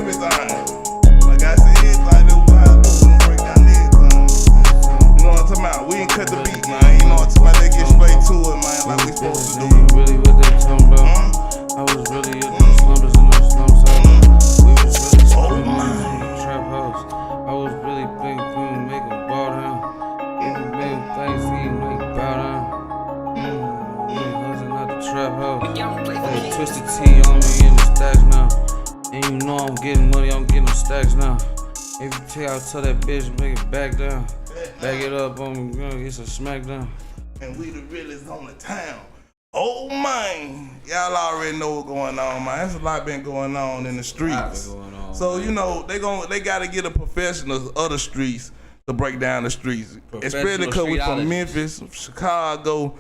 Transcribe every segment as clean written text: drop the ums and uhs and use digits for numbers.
everything. Like I said, like this was how it's gonna break down everything. You know what I'm talking about? We ain't cut the beat, man. You know what I'm talking about? They get straight to it, man, like we supposed to do. Really what they talking about? I was really in them slumbers in them slums. We was really screwing in the trap house. I was really big boom, make them bow down. Even big things, make bow down. We hustling out the trap house. Hey, Twisted T on me in the stacks now. And you know I'm getting money, I'm getting them stacks now. If you take out, tell that bitch, make it back down. Back it up on me, get some smackdown. And we the realest on the town. Oh man, y'all already know what's going on, man. There's a lot been going on in the streets. So you know they gotta get a professional of the streets to break down the streets, especially because we from Memphis, Chicago,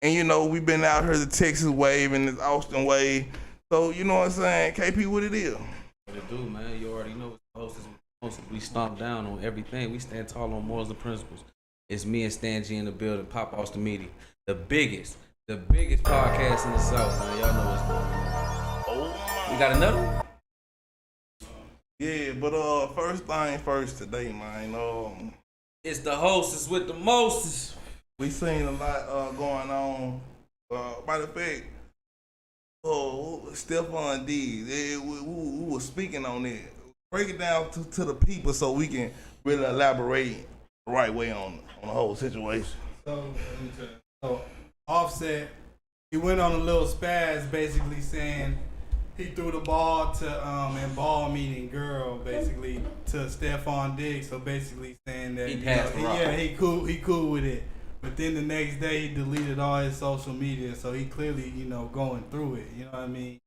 and you know we been out here the Texas wave and this Austin wave. So you know what I'm saying, KP, what it is? What it do, man? You already know what the host is. We stomp down on everything. We stand tall on morals and principles. It's me and Stan G in the building. Pop Austin Media, the biggest podcast in the South, man. Y'all know what's going on. Oh, we got another one? Yeah, but first thing first today, man. It's the hostess with the mostest. We seen a lot going on. By the fact, Stephon Diggs, we were speaking on it. Break it down to the people so we can really elaborate the right way on the whole situation. So Offset, he went on a little spaz, basically saying he threw the ball to and ball meaning girl, basically to Stephon Diggs. So basically saying that he passed the rock. he cool with it. But then the next day he deleted all his social media, so he clearly going through it. You know what I mean?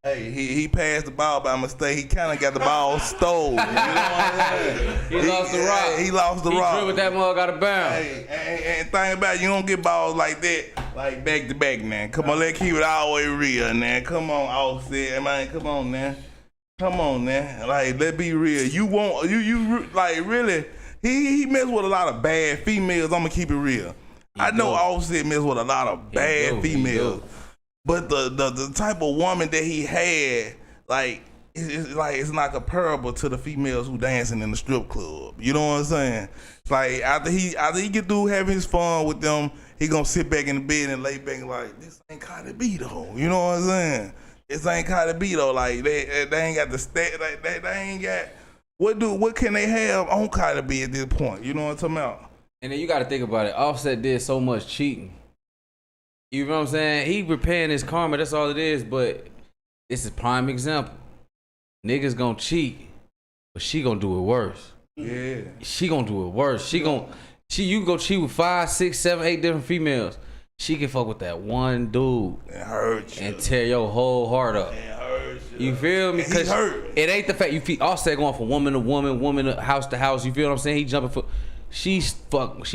Hey, he passed the ball by mistake. He kind of got the ball stole. You know what I'm saying? He lost the rock. He lost the rock. He dribbled that mug out of bounds. Hey, and think about it, you don't get balls like that, like back to back, man. Come on, let's keep it all the way real, man. Come on, Offset, man. Come on, man. Come on, man. Like, let's be real. You like really? He messed with a lot of bad females. I'm gonna keep it real. I know Offset messed with a lot of bad females. But the type of woman that he had, like, it's not comparable to the females who dancing in the strip club. You know what I'm saying? It's like after he get through having his fun with them, he gonna sit back in the bed and lay back and like, this ain't Cardi B though. You know what I'm saying? This ain't Cardi B though. Like they ain't got the stat. Like they ain't got what can they have on Cardi B at this point? You know what I'm talking about? And then you got to think about it. Offset did so much cheating. You know what I'm saying? He repaying his karma. That's all it is. But this is prime example. Niggas gonna cheat, but she gonna do it worse. Yeah. She gonna do it worse. You can go cheat with 5, 6, 7, 8 different females. She can fuck with that one dude and tear your whole heart up. You feel me? Cause it ain't the fact you feel Offset going from woman to woman, woman to house. You feel what I'm saying? He jumping for. She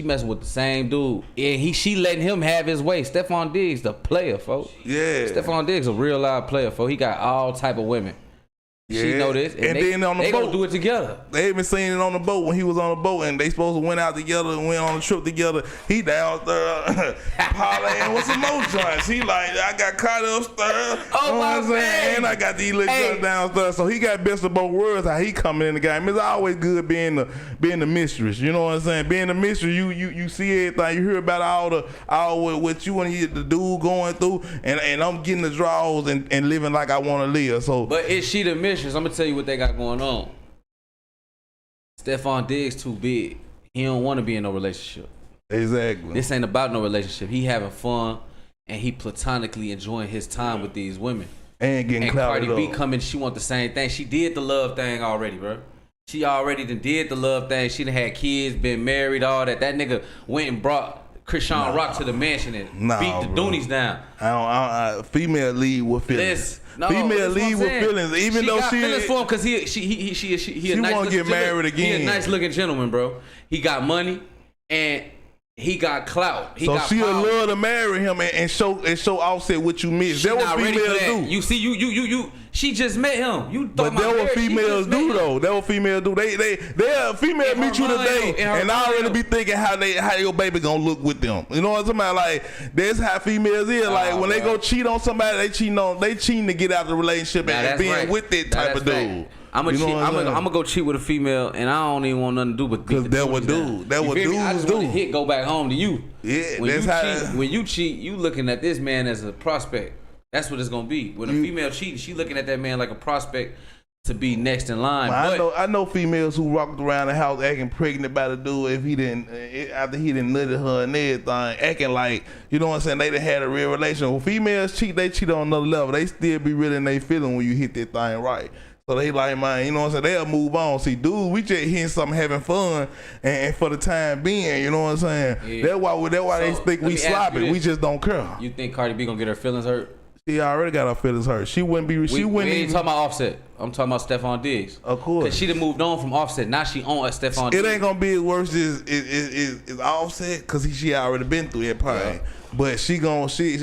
messing with the same dude. And she letting him have his way. Stephon Diggs, the player, folks. Yeah. Stephon Diggs, a real live player, folks. He got all type of women. Yeah. She know this. And then on the they boat, gonna do it together. They even seen it on the boat when he was on the boat and they supposed to went out together and went on a trip together. He down there parlaying with some more joints. He like, I got caught upstairs. Oh, my man. And I got these little joints downstairs. So he got best of both worlds how he coming in the game. It's always good being the mistress. You know what I'm saying? Being the mistress, you see everything. You hear about all what you and the dude going through and I'm getting the draws and living like I want to live. So, but is she the mistress? I'm gonna tell you what they got going on. Stephon Diggs too big. He don't want to be in no relationship. Exactly. This ain't about no relationship. He having fun and he platonically enjoying his time with these women. And getting clouded Cardi B up. coming, she want the same thing. She did the love thing already, bro. She already did the love thing. She done had kids, been married, all that. That nigga went and brought Krishan Rock to the mansion and beat the Doonies down. Female lead with feelings. Female lead with feelings, even though she feelings for him because he a nice want to get married again. He a nice looking gentleman, bro. He got money and he got clout. He so got she'll power. love to marry him and show Offset what you miss. She That what not ready for females that. do. You see, you. She just met him. You thought But that what females do though. That what females do. They female In meet her you mind, today, in her and I already mind. be thinking how your baby gonna look with them. You know what I'm talking about? Like that's how females is. Like when they bro. go cheat on somebody, they cheating to get out the relationship Nah, and that's being right. with that Nah, type of that's dude. fact. I'm gonna go cheat with a female, and I don't even want nothing to do with Cause that what dude. That what dudes I just want to do. hit go back home to you. Yeah, when that's you how. cheat, when you cheat, you looking at this man as a prospect. That's what it's gonna be. When a female cheats, she looking at that man like a prospect to be next in line. I know females who walked around the house acting pregnant by the dude if he didn't after he didn't nutted her and everything, acting like, you know what I'm saying, they done had a real relationship. When females cheat, they cheat on another level. They still be really in their feeling when you hit that thing right. So they like, man, you know what I'm saying, they'll move on. See, dude, we just hitting something, having fun, and for the time being, you know what I'm saying. Yeah. That's why they think we sloppy. We just don't care. You think Cardi B gonna get her feelings hurt? She already got her feelings hurt. She wouldn't be. We wouldn't ain't even. talking about Offset. I'm talking about Stephon Diggs. Of course. Cause she done moved on from Offset. Now she on a Stephon Diggs. It ain't gonna be as worse as Offset because she already been through that part. Yeah. But as soon as she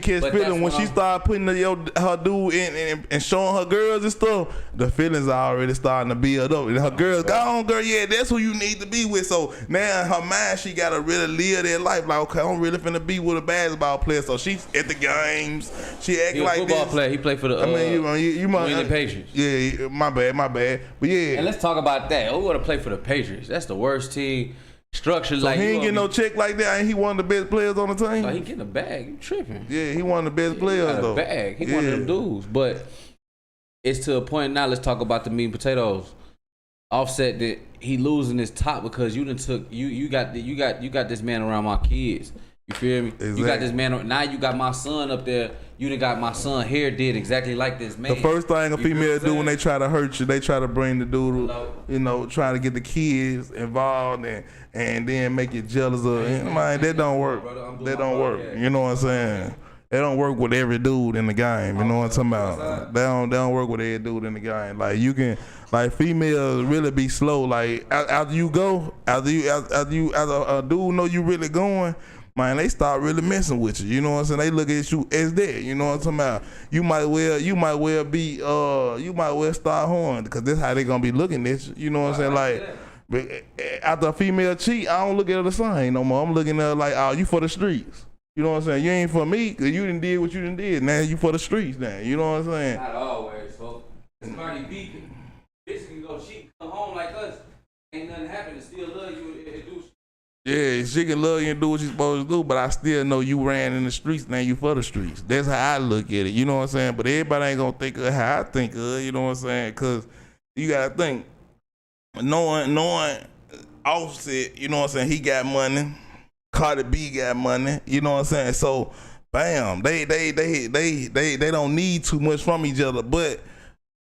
catch But feeling, when that's she what start putting her dude in and showing her girls and stuff, the feelings are already starting to build up. And her girls, go on, girl, yeah, that's who you need to be with. So now in her mind, she gotta really live that life. Like, okay, I'm really finna be with a basketball player. So she's at the games. She acting He a like football this. player. He played for the. I mean, you might. New England Patriots. Yeah, my bad. But yeah. And let's talk about that. Who want to play for the Patriots? That's the worst team structure. So like he ain't getting no check like that. Ain't he one of the best players on the team? Like he getting a bag. You tripping? Yeah, he one of the best players He got a though. bag. He one of them dudes. But it's to a point now. Let's talk about the meat and potatoes. Offset that he losing his top because you done took you got this man around my kids. You feel me? Exactly. You got this man. Now you got my son up there. You done got my son hair did exactly like this man. The first thing a You feel female what I'm do when they saying? try to hurt you, they try to bring the dude, you know, trying to get the kids involved and then make you jealous of. Man, that don't work. That don't work. You know what I'm saying? They don't work with every dude in the game. You know what I'm talking about? They don't work with every dude in the game. Like you can, like females really be slow. Like after you go, after a dude know you really going, man, they start really messing with you. You know what I'm saying? They look at you as that. You know what I'm talking about? You might well start horn because that's how they gonna be looking at you. You know what I'm saying? Like, but after a female cheat, I don't look at her the same no more. I'm looking at her like, oh, you for the streets. You know what I'm saying? You ain't for me because you done did what you done did. Now you for the streets now. You know what I'm saying? Not always, folks. It's Cardi B. Bitch can go cheat, come home like us. Ain't nothing happen. Still love you and do shit. Yeah, she can love you and do what she's supposed to do, but I still know you ran in the streets, now you for the streets. That's how I look at it, you know what I'm saying? But everybody ain't gonna think of how I think of it, you know what I'm saying? Because you gotta think, knowing Offset, you know what I'm saying, he got money, Cardi B got money, you know what I'm saying? So, bam, they don't need too much from each other, but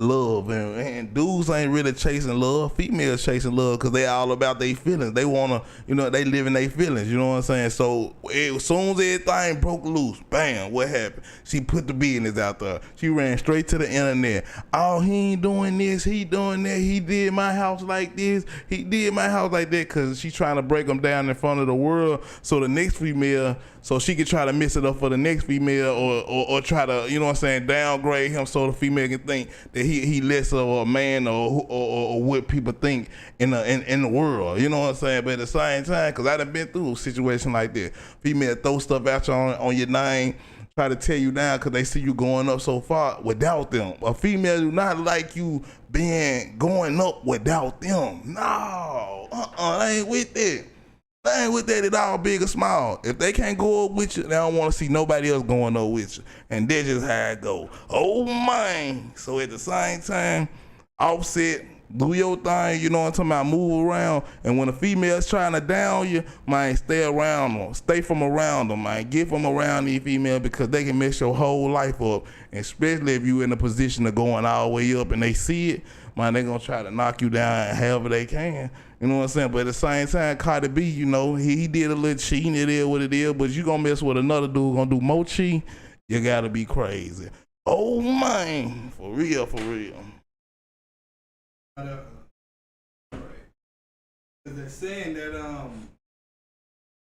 love and dudes ain't really chasing love. Females chasing love because they all about their feelings. They wanna, you know, they live in their feelings. You know what I'm saying? So as soon as everything broke loose, bam, what happened? She put the business out there. She ran straight to the internet. Oh, he ain't doing this. He doing that. He did my house like this. He did my house like that because she trying to break him down in front of the world. So the next female, so she could try to mess it up for the next female or try to, you know what I'm saying, downgrade him so the female can think that he less of a man or what people think in the world. You know what I'm saying? But at the same time, because I done been through a situation like that. Female throw stuff out you on your name, try to tear you down because they see you going up so far without them. A female do not like you going up without them. No, I ain't with that. They ain't with that at all, big or small. If they can't go up with you, they don't want to see nobody else going up with you. And that's just how it go. Oh, man. So at the same time, Offset, do your thing, you know what I'm talking about, move around. And when a female's trying to down you, man, stay around them. Stay from around them, man. Get from around these females because they can mess your whole life up. And especially if you in a position of going all the way up and they see it, man, they gonna try to knock you down however they can. You know what I'm saying? But at the same time, Cardi B, you know, he did a little cheating. It is what it is. But you gonna mess with another dude gonna do more cheating, you gotta be crazy. Oh, man. For real, for real. They're saying that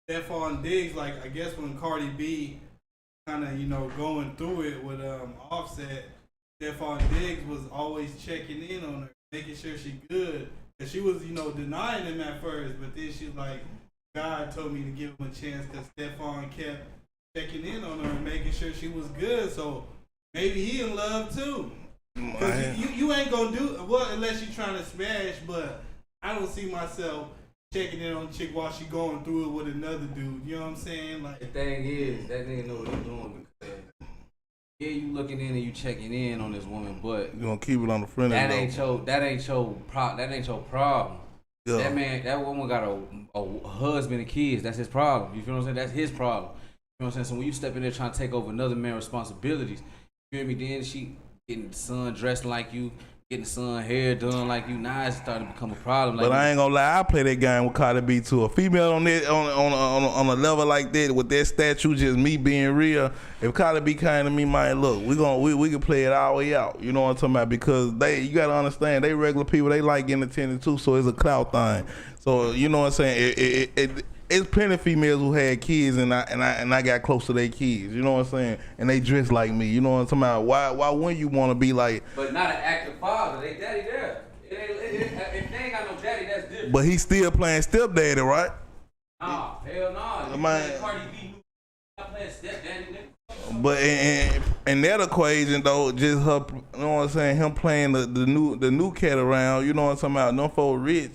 Stephon Diggs, like I guess when Cardi B kind of going through it with Offset, Stephon Diggs was always checking in on her, making sure she good. And she was denying him at first, but then she's like, God told me to give him a chance because Stephon kept checking in on her and making sure she was good. So maybe he in love too. Cause you ain't gonna do unless you're trying to smash. But I don't see myself checking in on a chick while she going through it with another dude. You know what I'm saying? Like the thing is, that nigga know what he's doing because you looking in and you checking in on this woman, but you gonna keep it on the friendly. That ain't your problem. Yeah. That woman got a husband and kids. That's his problem. You feel what I'm saying? That's his problem. You know what I'm saying? So when you step in there trying to take over another man's responsibilities, you feel me? Then she getting the son dressed like you, getting the son hair done like you. Now it's starting to become a problem. Like but I ain't gonna lie, I play that game with Cardi B too. A female on that on a level like that with that statue, just me being real. If Cardi B came to me, man, look, we can play it all the way out. You know what I'm talking about? Because you gotta understand, they regular people, they like getting attended too. So it's a clout thing. So you know what I'm saying? It's plenty of females who had kids and I got close to their kids, you know what I'm saying? And they dress like me, you know what I'm talking about? Why wouldn't you want to be like? But not an active father, they daddy there. If they ain't got no daddy, that's different. But he still playing stepdaddy, right? Nah, hell nah. Man. Cardi B, not playing stepdaddy, nigga. But in that equation though, just her, you know what I'm saying? Him playing the new cat around, you know what I'm talking about? Them folks rich.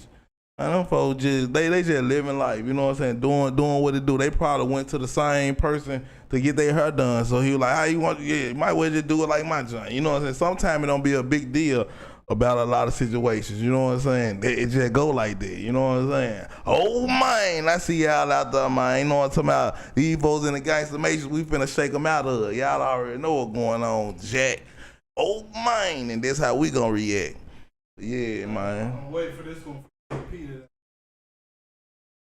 Man, them folks just they just living life, you know what I'm saying? Doing what they do. They probably went to the same person to get their hair done. So he was like, how you want? Yeah, you might well just do it like my joint. You know what I'm saying? Sometimes it don't be a big deal about a lot of situations. You know what I'm saying? It just go like that. You know what I'm saying? Oh man, I see y'all out there, man. You know what I'm talking about? These folks in the gangster matrix, we finna shake them out of. Y'all already know what's going on, Jack. Oh man, and that's how we gonna react. Yeah, man. I'm waiting for this one.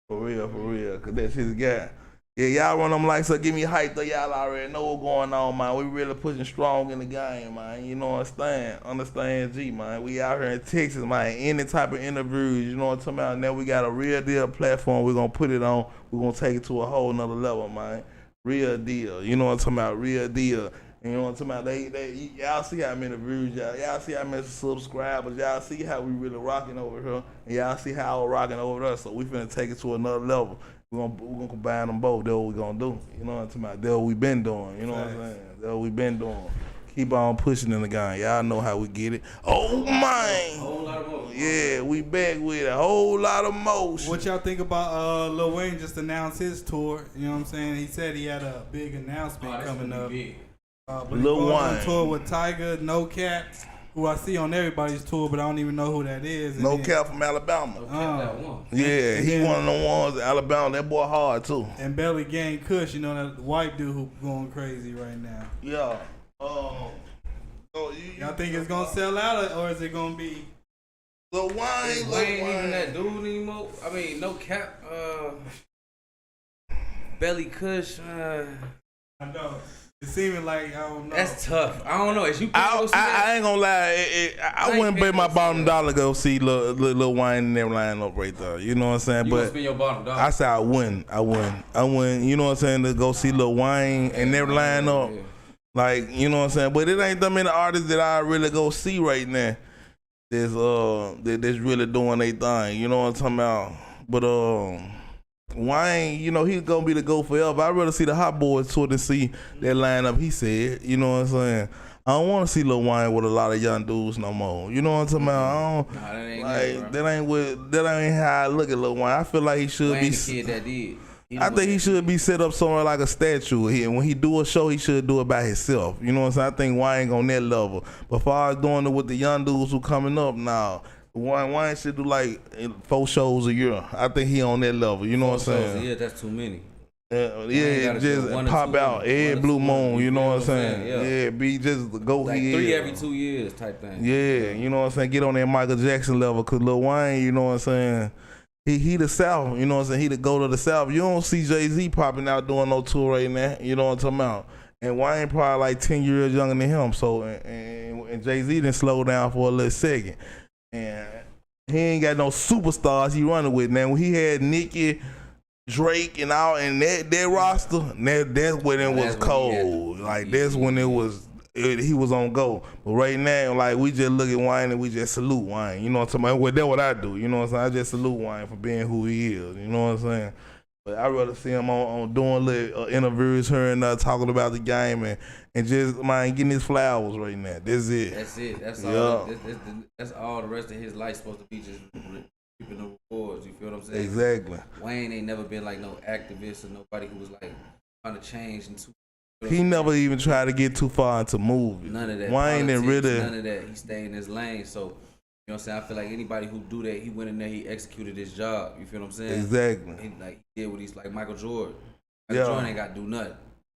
For real, cause that's his guy. Yeah, y'all run them like so. Give me hype though. Y'all already know what's going on, man. We really pushing strong in the game, man. You know understand, G, man. We out here in Texas, man. Any type of interviews, you know what I'm talking about. Now we got a real deal platform. We're gonna put it on. We're gonna take it to a whole nother level, man. Real deal. You know what I'm talking about. Real deal. You know what I'm talking about? Y'all see how many views, y'all see how many subscribers, y'all see how we really rocking over here, and y'all see how we're rocking over there. So we finna take it to another level. We're gonna combine them both. That's what we gonna do. You know what I'm talking about? That's what we been doing. You know what I'm saying? That's what we been doing. Keep on pushing in the game. Y'all know how we get it. Oh man! Whole lot of motion. Yeah, we back with a whole lot of motion. What y'all think about Lil Wayne just announced his tour? You know what I'm saying? He said he had a big announcement coming up. But Lil Wayne on tour with Tiger, No Cap, who I see on everybody's tour, but I don't even know who that is. No Cap from Alabama. Yeah, and he then, one of the ones in Alabama. That boy hard too. And Belly Gang Kush, you know that white dude who going crazy right now. Yeah. Y'all think it's gonna sell out, or is it gonna be? Lil Wayne, Wayne even that dude anymore. I mean, No Cap, Belly Kush. I know. It's seeming like, I don't know. That's tough. I don't know. Is you? I ain't gonna lie. I wouldn't bet my bottom dollar to go see Lil Wayne in their lineup right there. You know what I'm saying? You but gonna spend your bottom dollar? I said I wouldn't. You know what I'm saying? To go see Lil Wayne in their lineup. Yeah. Like, you know what I'm saying? But it ain't that many artists that I really go see right now that's really doing their thing. You know what I'm talking about? But Wayne, you know, he's gonna be the GOAT forever. I'd rather see the Hot Boys tour than see that lineup he said. You know what I'm saying? I don't want to see Lil Wayne with a lot of young dudes no more. You know what I'm talking about? That ain't how I look at Lil Wayne. I feel like he should be. The kid that did. I think he should be set up somewhere like a statue. When he do a show, he should do it by himself. You know what I'm saying? I think Wayne on that level. But as far as doing it with the young dudes who coming up now, Wayne should do like 4 shows a year. I think he on that level. You know what I'm saying? Yeah, that's too many. Yeah, just pop out every blue moon. You know what I'm saying? Yeah, be just go like he 3 is. every 2 years type thing. Yeah, you know what I'm saying? Get on that Michael Jackson level, cause Lil Wayne, you know what I'm saying? He the South, you know what I'm saying? He the GOAT of the South. You don't see Jay-Z popping out doing no tour right now. You know what I'm talking about? And Wayne probably like 10 years younger than him. So and Jay-Z didn't slow down for a little second. And he ain't got no superstars he running with. Now when he had Nicki, Drake and all, and that roster, that's when it was cold. Like that's when it was. He was on go. But right now, like, we just look at Wayne and we just salute Wayne. You know what I'm saying? Well, that's what I do. You know what I'm saying? I just salute Wayne for being who he is. You know what I'm saying? But I'd rather see him on doing little interviews here and talking about the game and just, man, getting his flowers right now. That's it. That's it. That's all. That's all the rest of his life supposed to be, just keeping the rewards. You feel what I'm saying? Exactly. Wayne ain't never been like no activist or nobody who was like trying to change into. He never even tried to get too far into movies. None of that. Wayne didn't really. None of that. He stayed in his lane. So, you know what I'm saying? I feel like anybody who do that, he went in there, he executed his job. You feel what I'm saying? Exactly. He did what he's like Michael Jordan. Michael Jordan ain't got to do nothing.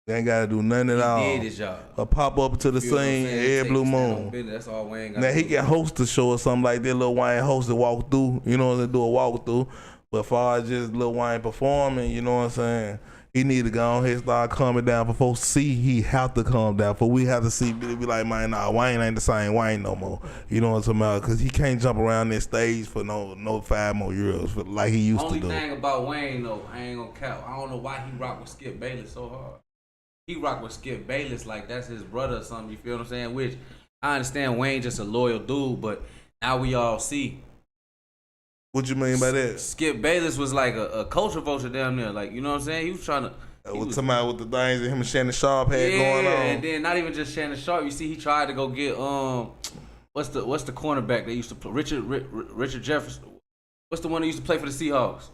They ain't got to do nothing at all. He did his job. Or pop up to the scene every blue moon. That's all Wayne got. Now, he can host a show or something like that. Lil Wayne host a walk through. You know, they do a walk through. But as far as just Lil Wayne performing, you know what I'm saying? He need to go on here and start calming down before he have to calm down. For we have to see, be like, man, nah, Wayne ain't the same Wayne no more. You know what I'm talking about? Because he can't jump around this stage for no 5 more years like he used to do. Only thing about Wayne, though, I ain't gonna count. I don't know why he rock with Skip Bayless so hard. He rock with Skip Bayless like that's his brother or something. You feel what I'm saying? Which I understand Wayne just a loyal dude, but now we all see. What you mean by that? Skip Bayless was like a culture vulture down there. Like, you know what I'm saying? He was trying to. Talking about with the things that him and Shannon Sharp had going on. And then not even just Shannon Sharp. You see, he tried to go get what's the cornerback they used to play? Richard Jefferson. What's the one that used to play for the Seahawks?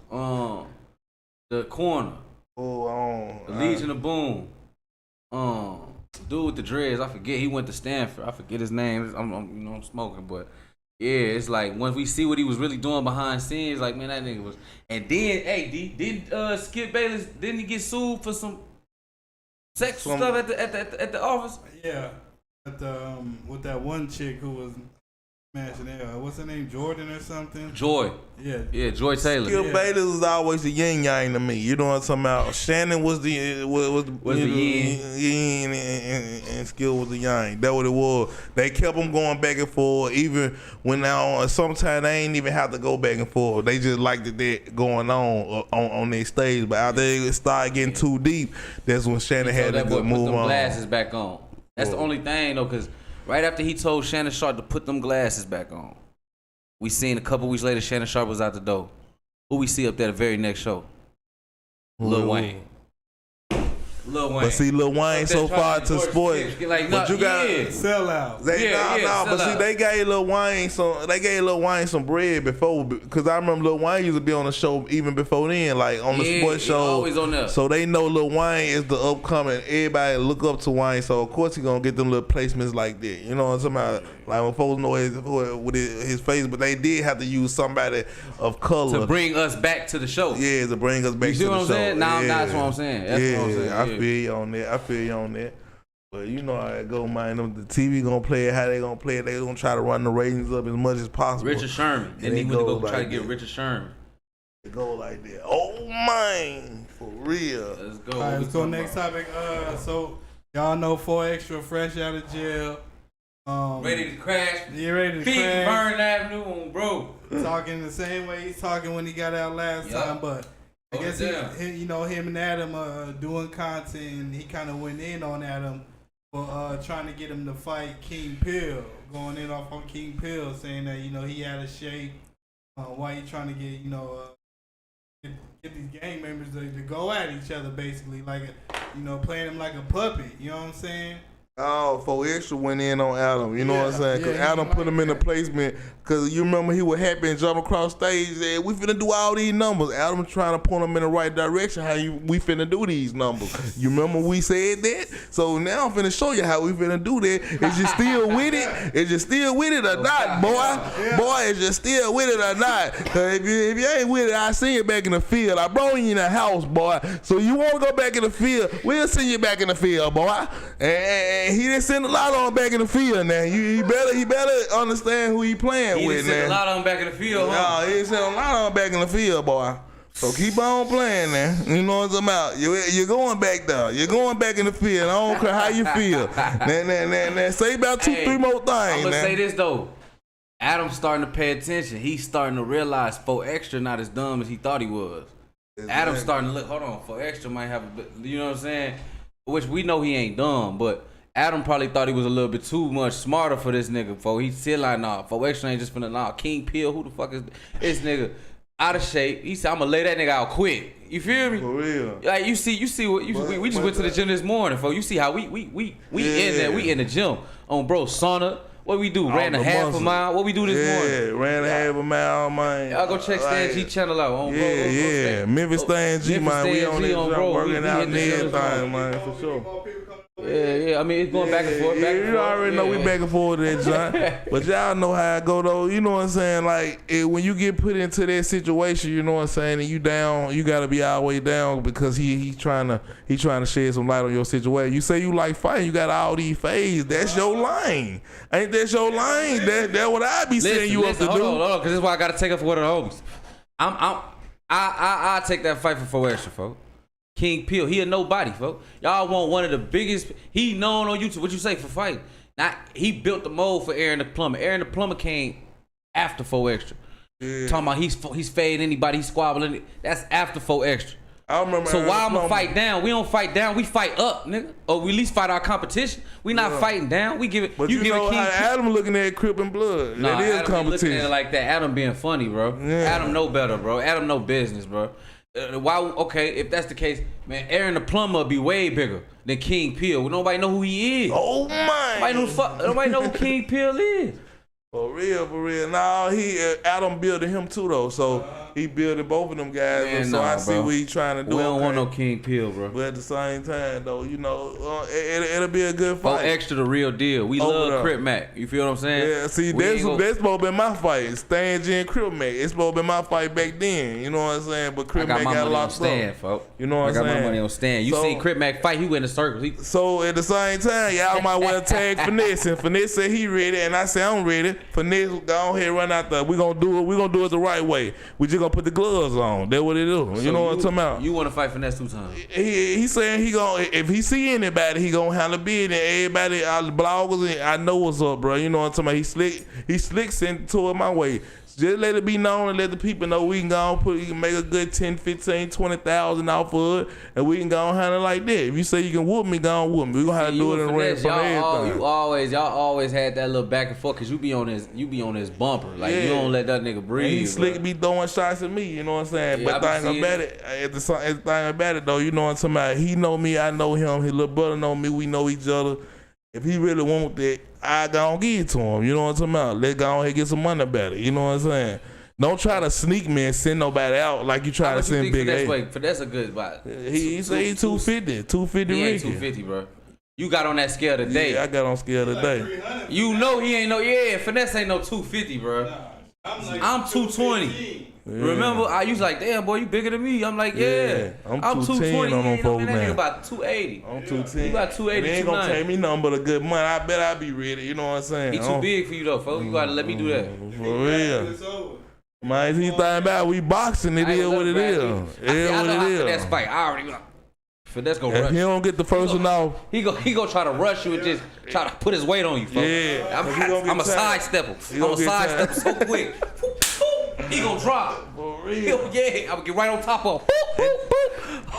The corner. The Legion of Boom. Dude with the dreads. I forget. He went to Stanford. I forget his name. I'm smoking, but. Yeah, it's like once we see what he was really doing behind scenes, like, man, that nigga was. And then, hey, didn't Skip Bayless, didn't he get sued for some sexual stuff at the office? Yeah, with that one chick who was smashing it. What's her name? Jordan or something? Joy. Yeah, Joy Taylor. Skip Bayless was always the yin yang to me. You know what I'm talking about? Shannon was the yin and Skip was the yang. That what it was. They kept them going back and forth, even when now sometimes they ain't even have to go back and forth. They just liked that going on their stage. But after they started getting too deep, that's when Shannon had to go move put them on. Glasses back on. That's the only thing though, because right after he told Shannon Sharp to put them glasses back on, we seen a couple weeks later Shannon Sharp was out the door. Who we see up there the very next show? Lil Wayne. But see, Lil Wayne so far to sports. Like, but you got sellouts. But see, they gave Lil Wayne some bread before, because I remember Lil Wayne used to be on the show even before then, like on the sports show. Always on there. So they know Lil Wayne is the upcoming. Everybody look up to Wayne, so of course he gonna get them little placements like that. You know what I'm talking about? Like when folks know his face, but they did have to use somebody of color to bring us back to the show. Yeah, to bring us back to the show. You see what I'm saying? Now that's what I'm saying. That's what I'm saying. I feel you on that. But you know how it go, man. The TV gonna play it how they gonna play it. They gonna try to run the ratings up as much as possible. Richard Sherman. Then he went to go like try to get Richard Sherman. It go like that. Oh man, for real. Let's go. All right, let's go next topic. So y'all know 4 Extra fresh out of jail. Ready to crash. Yeah, ready to Feet crash. Burn Avenue on bro. Talking the same way he's talking when he got out last time, but I guess him and Adam doing content, and he kind of went in on Adam for trying to get him to fight King Pill, going in off on King Pill, saying that he had a shape. Why he trying to get get these gang members to go at each other, basically, like playing him like a puppet. You know what I'm saying? Oh, 4 Extra went in on Adam. You know what I'm saying? Because Adam put him in the placement. Because you remember he was happy and jump across stage. And we finna do all these numbers. Adam trying to point him in the right direction. We finna do these numbers. You remember we said that? So now I'm finna show you how we finna do that. Is you still with it? Is you still with it or not, boy? Boy, is you still with it or not? Because if you ain't with it, I see you back in the field. I brought you in the house, boy. So you want to go back in the field? We'll send you back in the field, boy. And he didn't send a lot on back in the field now. He better understand who he playing with now. He didn't send a lot on back in the field, huh? No, he didn't send a lot on back in the field, boy. So keep on playing now. You know what I'm about. You're going back there. You're going back in the field. I don't care how you feel. Now, say about 2-3 more things. I'm going to say this, though. Adam's starting to pay attention. He's starting to realize 4 Extra not as dumb as he thought he was. Adam's starting to look. Hold on, for extra might have a bit. You know what I'm saying? Which we know he ain't dumb, but Adam probably thought he was a little bit too much smarter for this nigga. For he's still like, nah. For extra ain't just finna nah. King Peel, who the fuck is this nigga? Out of shape. He said, I'm gonna lay that nigga out quick. You feel me? For real. Like you see what we just went to the gym this morning, folks. You see how we in there, we in the gym on bro sauna. What we do? Ran a half a mile. What we do this morning? Yeah, ran a half a mile, man. Y'all go check Stan G channel out on Yeah, Memphis Stan G, man. We on this bro. working out and everything, man, for sure. Yeah. I mean, it's going back and forth. You already know we back and forth with that, John. But y'all know how it go though. You know what I'm saying? Like when you get put into that situation, you know what I'm saying, and you down, you gotta be all the way down because he trying to shed some light on your situation. You say you like fighting, you got all these fades. That's your lane. Ain't that your lane? That's what I be saying you up to do. Hold on, because this is why I gotta take up for one of the homies. I take that fight for 4 extra, folks. King Peel, he a nobody, folks. Y'all want one of the biggest. He known on YouTube. What you say for fighting? Now he built the mold for Aaron the Plumber. Aaron the Plumber came after 4 extra. Yeah. Talking about he's fading anybody, he's squabbling. That's after 4 extra. I remember. So why I'ma fight down? We don't fight down. We fight up, nigga. Or we at least fight our competition. We not fighting down. We give it. But you know how Adam looking at Crip and Blood. Nah, that is Adam competition. Looking at it like that. Adam being funny, bro. Yeah. Adam know better, bro. Adam know business, bro. Why? Okay, if that's the case, man, Aaron the Plumber be way bigger than King Peel. Nobody know who he is. Oh my! Nobody know who King Peel is. For real. Nah, Adam building him too though. So he building both of them guys. Man, so I see what he trying to do. We don't want no King Peel, bro. But at the same time though, you know, it'll be a good fight. 4 extra the real deal. We love Crip Mac. You feel what I'm saying? Yeah. See, that's supposed to be my fight. Stan G and Crip Mac. It's supposed to be my fight back then. You know what I'm saying? But Crip Mac got locked up. Folks. You know what I'm saying? I got my money on Stan. You seen Crip Mac fight? He went in circles. So at the same time, y'all might want to tag Finesse, and Finesse said he ready, and I said I'm ready. Finesse, go ahead, run out there. We gonna do it the right way. We just gonna put the gloves on. That's what it do. So you know what I'm talking about? You want to fight Finesse 2 times? He saying he gonna, if he see anybody, he gonna handle bid, and everybody, all the bloggers, and I know what's up, bro. You know what I'm talking about? He slick sent to it my way. Just let it be known and let the people know we can go and we can make a good 10, 15, 20,000 off of it, and we can go and handle it like that. If you say you can whoop me, go and whoop me. We gonna have to do it in the ring from everything. Y'all always had that little back and forth because you be on his bumper. Like you don't let that nigga breathe. And he slick be throwing shots at me, you know what I'm saying? Yeah, but the thing about it though, you know what I'm talking about? He know me, I know him, his little brother know me, we know each other. If he really want that, I gon' give it to him. You know what I'm talking about? Let's go ahead and get some money about it. You know what I'm saying? Don't try to sneak me and send nobody out like you try to send Big A. That's a good spot. He say he 250. 250 He ain't Ricky. 250, bro. You got on that scale today. Yeah, I got on scale today. You know he ain't Finesse ain't no 250, bro. I'm 220. Yeah. Remember, I used like, damn boy, you bigger than me. I'm like, yeah. I'm 220 on them folks, man. That nigga about 280. I'm 210. You about 280. It ain't gonna take me nothing but a good month. I bet I'll be ready. You know what I'm saying? He too big for you though, folks. You gotta let me do that. For real. Man, he thinking about we boxing. It is what it is. It is what it is. That fight, I already like. Finesse gonna rush. If he don't get the first one off, he go try to rush you and just try to put his weight on you, folks. Yeah, I'm a sidestepper. I'm a sidestepper so quick. He gonna drop. For real. Yeah, I'm gonna get right on top of him.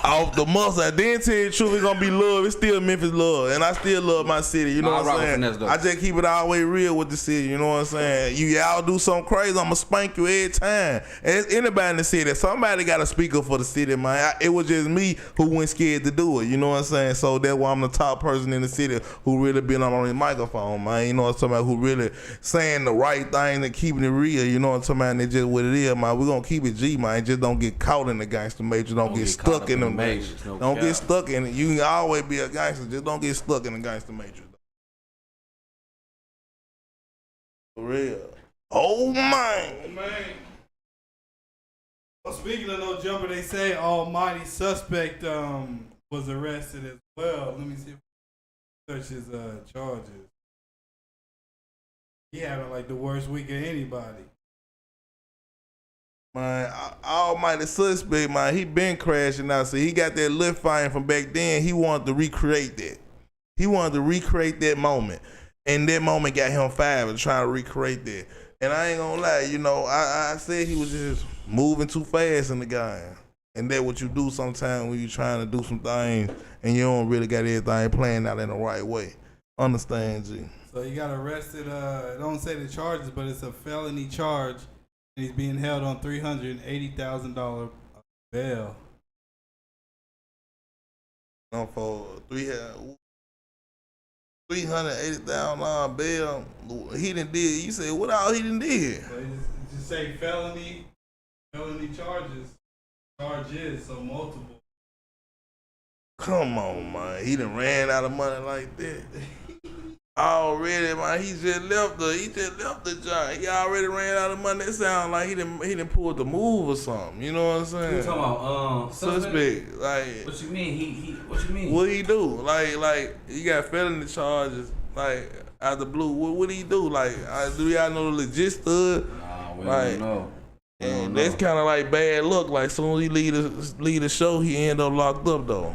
Off the muscle. Then tell you the truth, it's gonna be love. It's still Memphis love. And I still love my city. You know what I'm saying? I just keep it all the way real with the city. You know what I'm saying? Y'all do something crazy, I'ma spank you every time. And it's anybody in the city. Somebody got to speak up for the city, man. It was just me who went scared to do it. You know what I'm saying? So that's why I'm the top person in the city who really been on the microphone, man. You know what I'm talking about? Who really saying the right thing and keeping it real. You know what I'm talking about? And it's just what it is, man. We're gonna keep it G, man. Just don't get caught in the gangster matrix. Don't get stuck in the matrix. Don't get stuck in it. You can always be a gangster. Just don't get stuck in the gangster matrix. For real. Oh, man. Well, speaking of no jumper, they say almighty suspect was arrested as well. Let me see if I search his charges. He having like the worst week of anybody. Man, almighty suspect, man, he been crashing out. So he got that lift firing from back then. He wanted to recreate that. He wanted to recreate that moment. And that moment got him fired and trying to recreate that. And I ain't gonna lie, you know, I said he was just moving too fast in the game. And that's what you do sometimes when you trying to do some things and you don't really got everything planned out in the right way. Understand, G? So he got arrested. It don't say the charges, but it's a felony charge. And he's being held on $380,000 bail. For $380,000 bail, he done did. You say what all he done did? So it just say felony charges. Charges, so multiple. Come on, man. He done ran out of money like that. Already, man. He just left the joint. He already ran out of money. It sound like he done pulled the move or something. You know what I'm saying? You talking about suspect? Like what you mean? He what you mean? What he do? Like he got felony charges. Like out the blue. What he do? Like do y'all know the legit stud? Nah, we like, don't know. And that's kind of like bad luck. Like soon as he leave the show, he end up locked up though.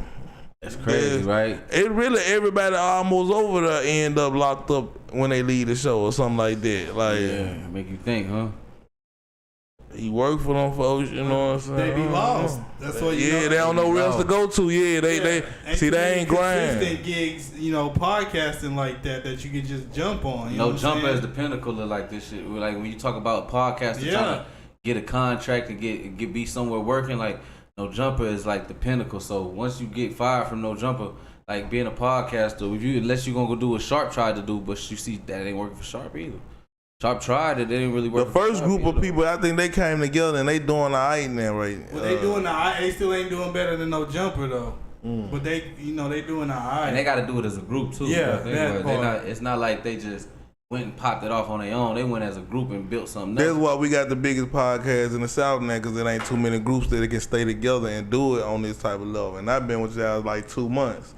That's crazy, right? It really everybody almost over there end up locked up when they leave the show or something like that. Like make you think, huh? He worked for them folks, you know what I'm saying? They be lost. That's what you know. Yeah, they don't know where else to go to. Yeah, they see they ain't grind. Consistent gigs, podcasting like that you can just jump on. You know Jumper is the pinnacle of like this shit. Like when you talk about podcasting, trying to get a contract and get be somewhere working, like No Jumper is like the pinnacle. So once you get fired from No Jumper, like being a podcaster, unless you're gonna go do what Sharp tried to do, but you see that ain't working for Sharp either. Sharp tried it, they didn't really work. The first group of people, I think they came together and they doing all right now, right? Well, they still ain't doing better than No Jumper though. But they doing all right. And they got to do it as a group too. Yeah, it's not like they just went and popped it off on their own. They went as a group and built something. That's why we got the biggest podcast in the South now, because there ain't too many groups that can stay together and do it on this type of level. And I've been with y'all like 2 months.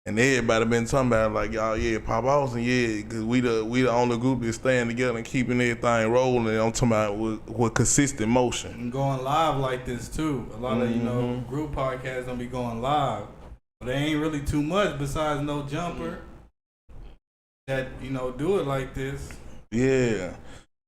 And everybody been talking about it like, y'all, pop off, and because we the only group that's staying together and keeping everything rolling. I'm talking about with consistent motion. And going live like this too. A lot of group podcasts don't be going live, but they ain't really too much besides No Jumper that do it like this. Yeah.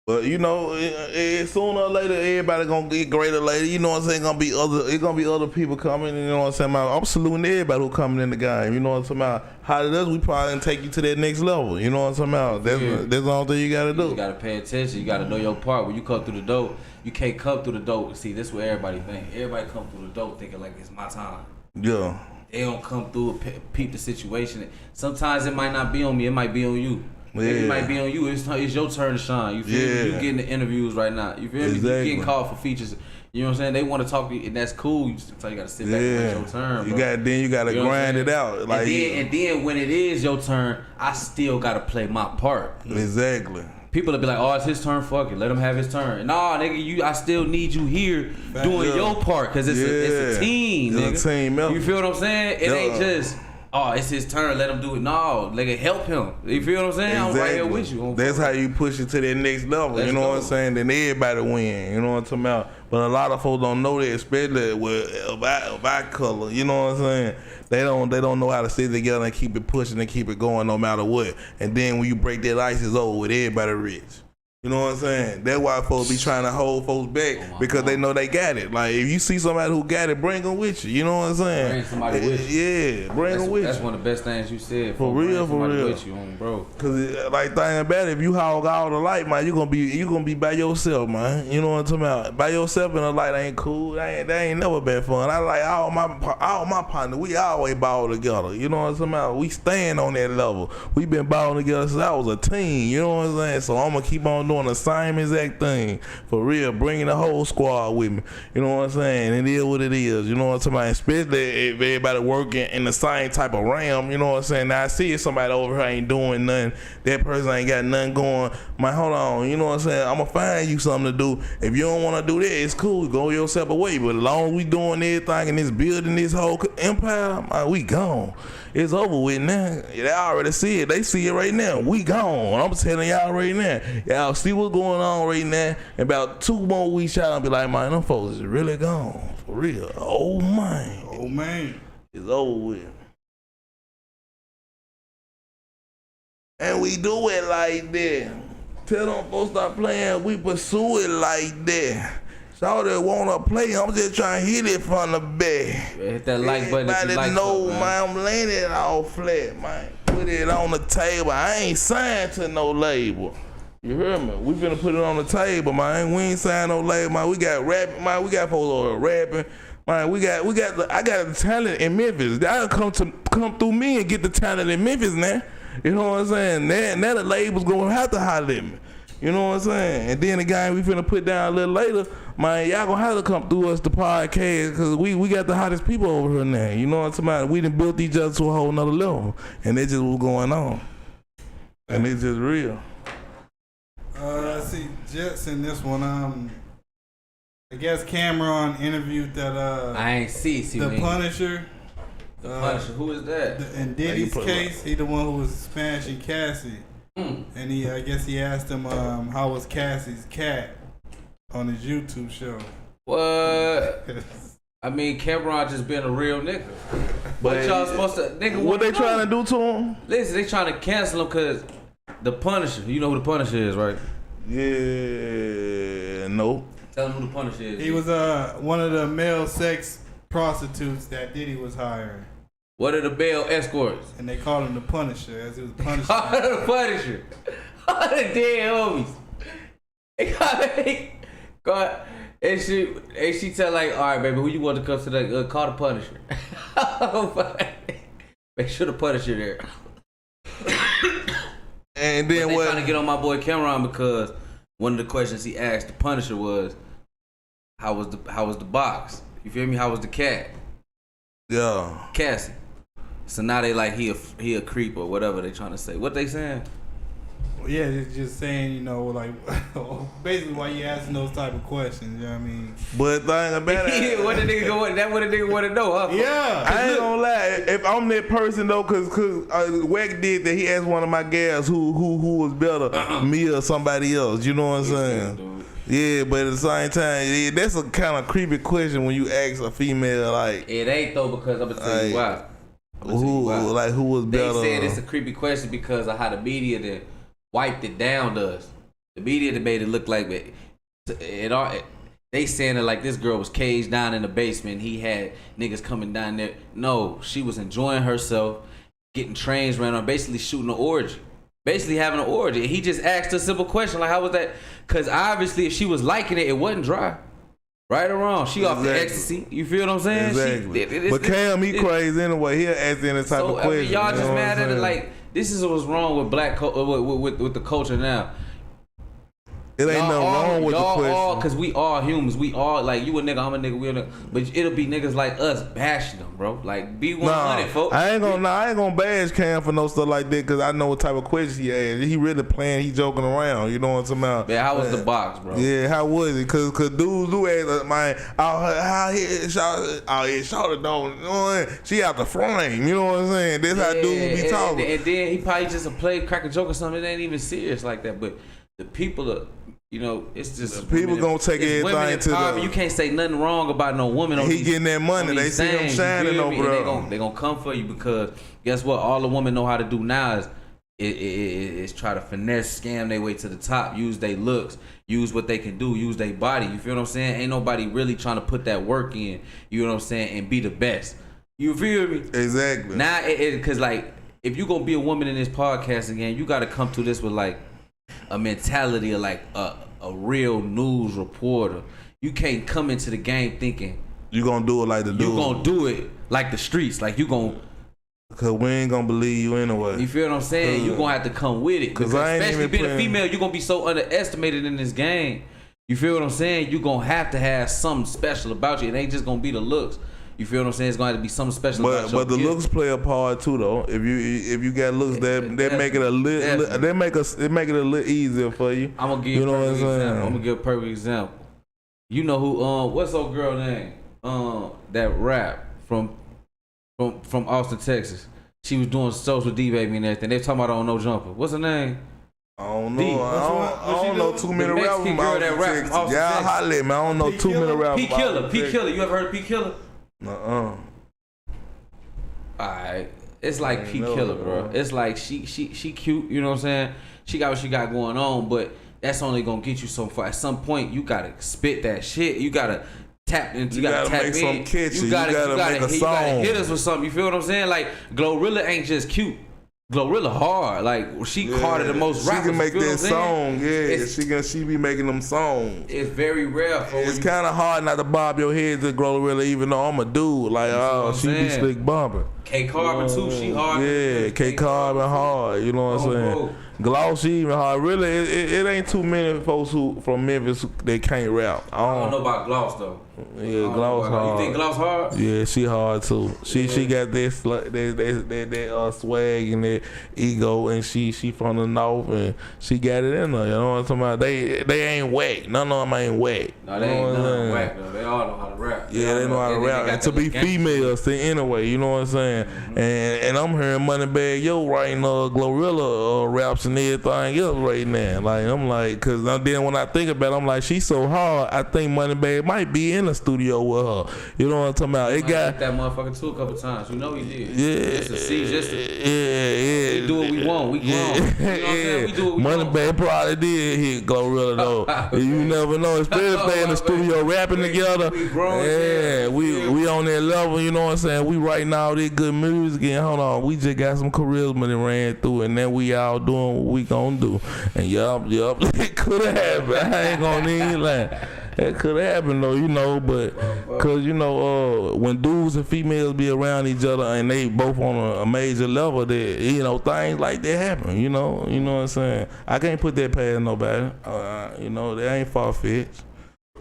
But sooner or later, everybody gonna get greater later. You know what I'm saying? It's gonna be other people coming. You know what I'm saying? I'm saluting everybody who coming in the game. You know what I'm talking about? How it does, we probably take you to that next level. You know what I'm talking about? That's the only thing you gotta do. You gotta pay attention. You gotta know your part. When you come through the door, you can't come through the door. See, this is what everybody think. Everybody come through the door thinking like it's my time. Yeah. They don't come through and peep the situation. Sometimes it might not be on me. It might be on you. Yeah. It might be on you. It's your turn to shine. You feel me? You getting the interviews right now. You feel me? You getting called for features. You know what I'm saying? They want to talk to you, and that's cool. You gotta sit back and wait your turn. Bro. You gotta grind it out. Like, and then when it is your turn, I still gotta play my part. Exactly. People will be like, "Oh, it's his turn. Fuck it, let him have his turn." Nah, nigga, I still need you here doing your part because it's a team. It's nigga. a team. You feel what I'm saying? It ain't just. Oh, it's his turn. Let him do it. No, nigga, help him. You feel what I'm saying? Exactly. I'm right here with you. That's how you push it to that next level. Let's you know go. what I'm saying? Then everybody win. You know what I'm talking about? But a lot of folks don't know that, especially with our color. You know what I'm saying? They don't know how to sit together and keep it pushing and keep it going no matter what. And then when you break that ice, it's over with. Everybody rich. You know what I'm saying? That's why folks be trying to hold folks back because they know they got it. Like, if you see somebody who got it, bring them with you. You know what I'm saying? Bring somebody with you. Yeah, bring them with you. That's one of the best things you said. For real. With you, bro. Cause like, thing about it, if you hog all the light, man, you gonna be by yourself, man. You know what I'm talking about? By yourself in the light ain't cool. That ain't never been fun. I like all my partners. We always ball together. You know what I'm talking about? We stand on that level. We been balling together since I was a teen. You know what I'm saying? So I'm gonna keep on doing the same exact thing. For real, bringing the whole squad with me. You know what I'm saying? It is what it is. You know what I'm talking about? Especially if everybody working in the same type of realm. You know what I'm saying? Now I see if somebody over here ain't doing nothing. That person ain't got nothing going. Man, hold on. You know what I'm saying? I'm gonna find you something to do. If you don't want to do that, it's cool. Go yourself away. But as long as we doing everything and this building this whole empire, man, we gone. It's over with now. They already see it. They see it right now. We gone. I'm telling y'all right now. Y'all see what's going on right now. In about 2 more weeks, y'all be like, man, them folks is really gone. For real. Oh, man. Oh, man. It's over with. And we do it like that. Tell them folks stop playing. We pursue it like that. Shawty wanna play, I'm just trying to hit it from the back. Hit that like button if you Everybody like know, something, man, I'm laying it all flat, man. Put it on the table. I ain't signed to no label. You hear me? We finna put it on the table, man. We ain't signed no label, man. We got rapping, man. We got folks over rapping. Man, I got the talent in Memphis. That'll come through me and get the talent in Memphis now. You know what I'm saying? Now the label's gonna have to holler at me. You know what I'm saying? And then the guy we finna put down a little later, man, y'all gonna have to come through us the podcast, cause we got the hottest people over here now. You know what I'm saying? We done built each other to a whole nother level. And that's just what's going on. And it's just real. Let's see, Jets in this one. I guess Cameron interviewed that. I ain't see the Punisher. The Punisher. Who is that? In Diddy's case, he the one who was smashing Cassie, and I guess he asked him how was Cassie's cat on his YouTube show. What? I mean, Cameron just being a real nigga. What y'all supposed to, nigga? What they trying to do to him? Listen, they trying to cancel him because the Punisher. You know who the Punisher is, right? Yeah, no. Tell them who the Punisher is. He was one of the male sex prostitutes that Diddy was hiring. What are the bail escorts? And they called him the Punisher, as it was Punisher. The Punisher. All the dead homies. They got and she tell like, all right, baby, who you want to come to the call the Punisher? Make sure the Punisher there. And then they what? Trying to get on my boy Cameron because one of the questions he asked the Punisher was, how was the box? You feel me? How was the cat? Yeah. Cassie. So now they like he a creep or whatever they trying to say. What they saying? Yeah, it's just saying, you know, like basically why you asking those type of questions. You know what I mean? But thing about it, what the nigga go? That what the nigga want to know, huh? Yeah. I ain't gonna lie. If I'm that person though, cause Wack did that. He asked one of my gals who was better, me or somebody else. You know what I'm saying? Yeah, but at the same time, that's a kind of creepy question when you ask a female like. It ain't though because I'm gonna tell you why. Who was better? They said it's a creepy question because of how the media then wiped it down to us. The media that made it look like they saying it like this girl was caged down in the basement. He had niggas coming down there. No, she was enjoying herself, getting trains ran on, basically shooting an orgy. Basically having an orgy. He just asked a simple question like, how was that? Because obviously if she was liking it, it wasn't dry. Right or wrong? She off the ecstasy. You feel what I'm saying? Exactly. But Cam, he crazy anyway. He'll ask any type of question. I mean, y'all just mad at it like, this is what's wrong with black with the culture now. It ain't nothing wrong with the question. Because we all humans. We all, like, you a nigga, I'm a nigga, we a nigga. But it'll be niggas like us bashing them, bro. Like, be 100, folks. I ain't gonna bash Cam for no stuff like that because I know what type of questions he asked. He really playing, he joking around. You know what I'm talking about? Man, how was the box, bro? Yeah, how was it? Cause dudes do ask, man, how he shot it though. You know, she out the frame. You know what I'm saying? That's how dudes be talking. And then he probably just crack a joke or something. It ain't even serious like that. But the people are. You know, it's just people gonna take everything to the. You can't say nothing wrong about no woman. He getting that money. They see him shining over there. They gonna come for you because guess what? All the women know how to do now is try to finesse, scam their way to the top, use their looks, use what they can do, use their body. You feel what I'm saying? Ain't nobody really trying to put that work in. You know what I'm saying? And be the best. You feel me? Exactly. Now, because like if you gonna be a woman in this podcast again, you got to come to this with like a mentality of like a real news reporter. You can't come into the game thinking you gonna do it like the dude. You gonna do it like the streets. Like you gonna. Cause we ain't gonna believe you anyway. You feel what I'm saying? You gonna have to come with it. Cause I ain't especially even being playing. a female, you gonna be so underestimated in this game. You feel what I'm saying? You gonna have to have something special about you. It ain't just gonna be the looks. You feel what I'm saying? It's gonna have to be something special about you. But the looks play a part too, though. If you got looks, that make it a little, they make it a little easier for you. I'm gonna give you a perfect example. I'm gonna give a perfect example. You know who? What's old girl name? That rap from Austin, Texas. She was doing shows with D-Baby and everything. They talking about on No Jumper. What's her name? I don't know. I don't know too many rappers from Austin, Texas. Y'all holla at me. I don't know too many rappers. P Killer. You ever heard of P Killer? Alright. It's like P Killer, bro. It's like she cute, you know what I'm saying? She got what she got going on, but that's only gonna get you so far. At some point, you gotta spit that shit. You gotta tap into. You gotta make some catchy. You gotta make a song. You gotta hit us with something. You feel what I'm saying? Like Glorilla ain't just cute. Glorilla hard. Like she harder than most rappers. She can make you feel that song. Yeah, she be making them songs. It's very rare. It's kind of hard not to bob your head to Glorilla, even though I'm a dude. Like, oh, she be slick bumping. K Carbon too. She hard. Yeah, K Carbon hard. You know what I'm saying? Bro. Gloss, she even hard. Really, it ain't too many folks who from Memphis that can't rap. I don't know about Gloss though. Yeah, Gloss hard. You think Gloss hard? Yeah, she hard too. She got that swag and that ego, and she from the north, and she got it in her. You know what I'm talking about? They ain't whack. None of them ain't whack. No, they ain't none whack though. They all know how to rap. Yeah, they know how to rap. And to be females, to anyway, you know what I'm saying? Mm-hmm. And I'm hearing Moneybagg Yo writing Glorilla raps and everything else right now. Like I'm like, cause then when I think about it, I'm like, she's so hard. I think Moneybagg might be in the studio with her. You know what I'm talking about? It got that motherfucker too a couple times. You know he did. Yeah. We do what we want. We grown. You know what I'm saying? We do what we want. Moneybagg probably did hit Glorilla though. You never know. Especially if they in the studio rapping together. We grown. Yeah, we on that level. You know what I'm saying? We writing all this good music, and hold on, we just got some charisma that ran through, and then we all doing what we gonna do. And yup, it could have happened. I ain't gonna even lie. That could have happened though, you know, but cause you know, when dudes and females be around each other and they both on a major level, that you know things like that happen. You know what I'm saying? I can't put that past nobody. You know, that ain't far fetched.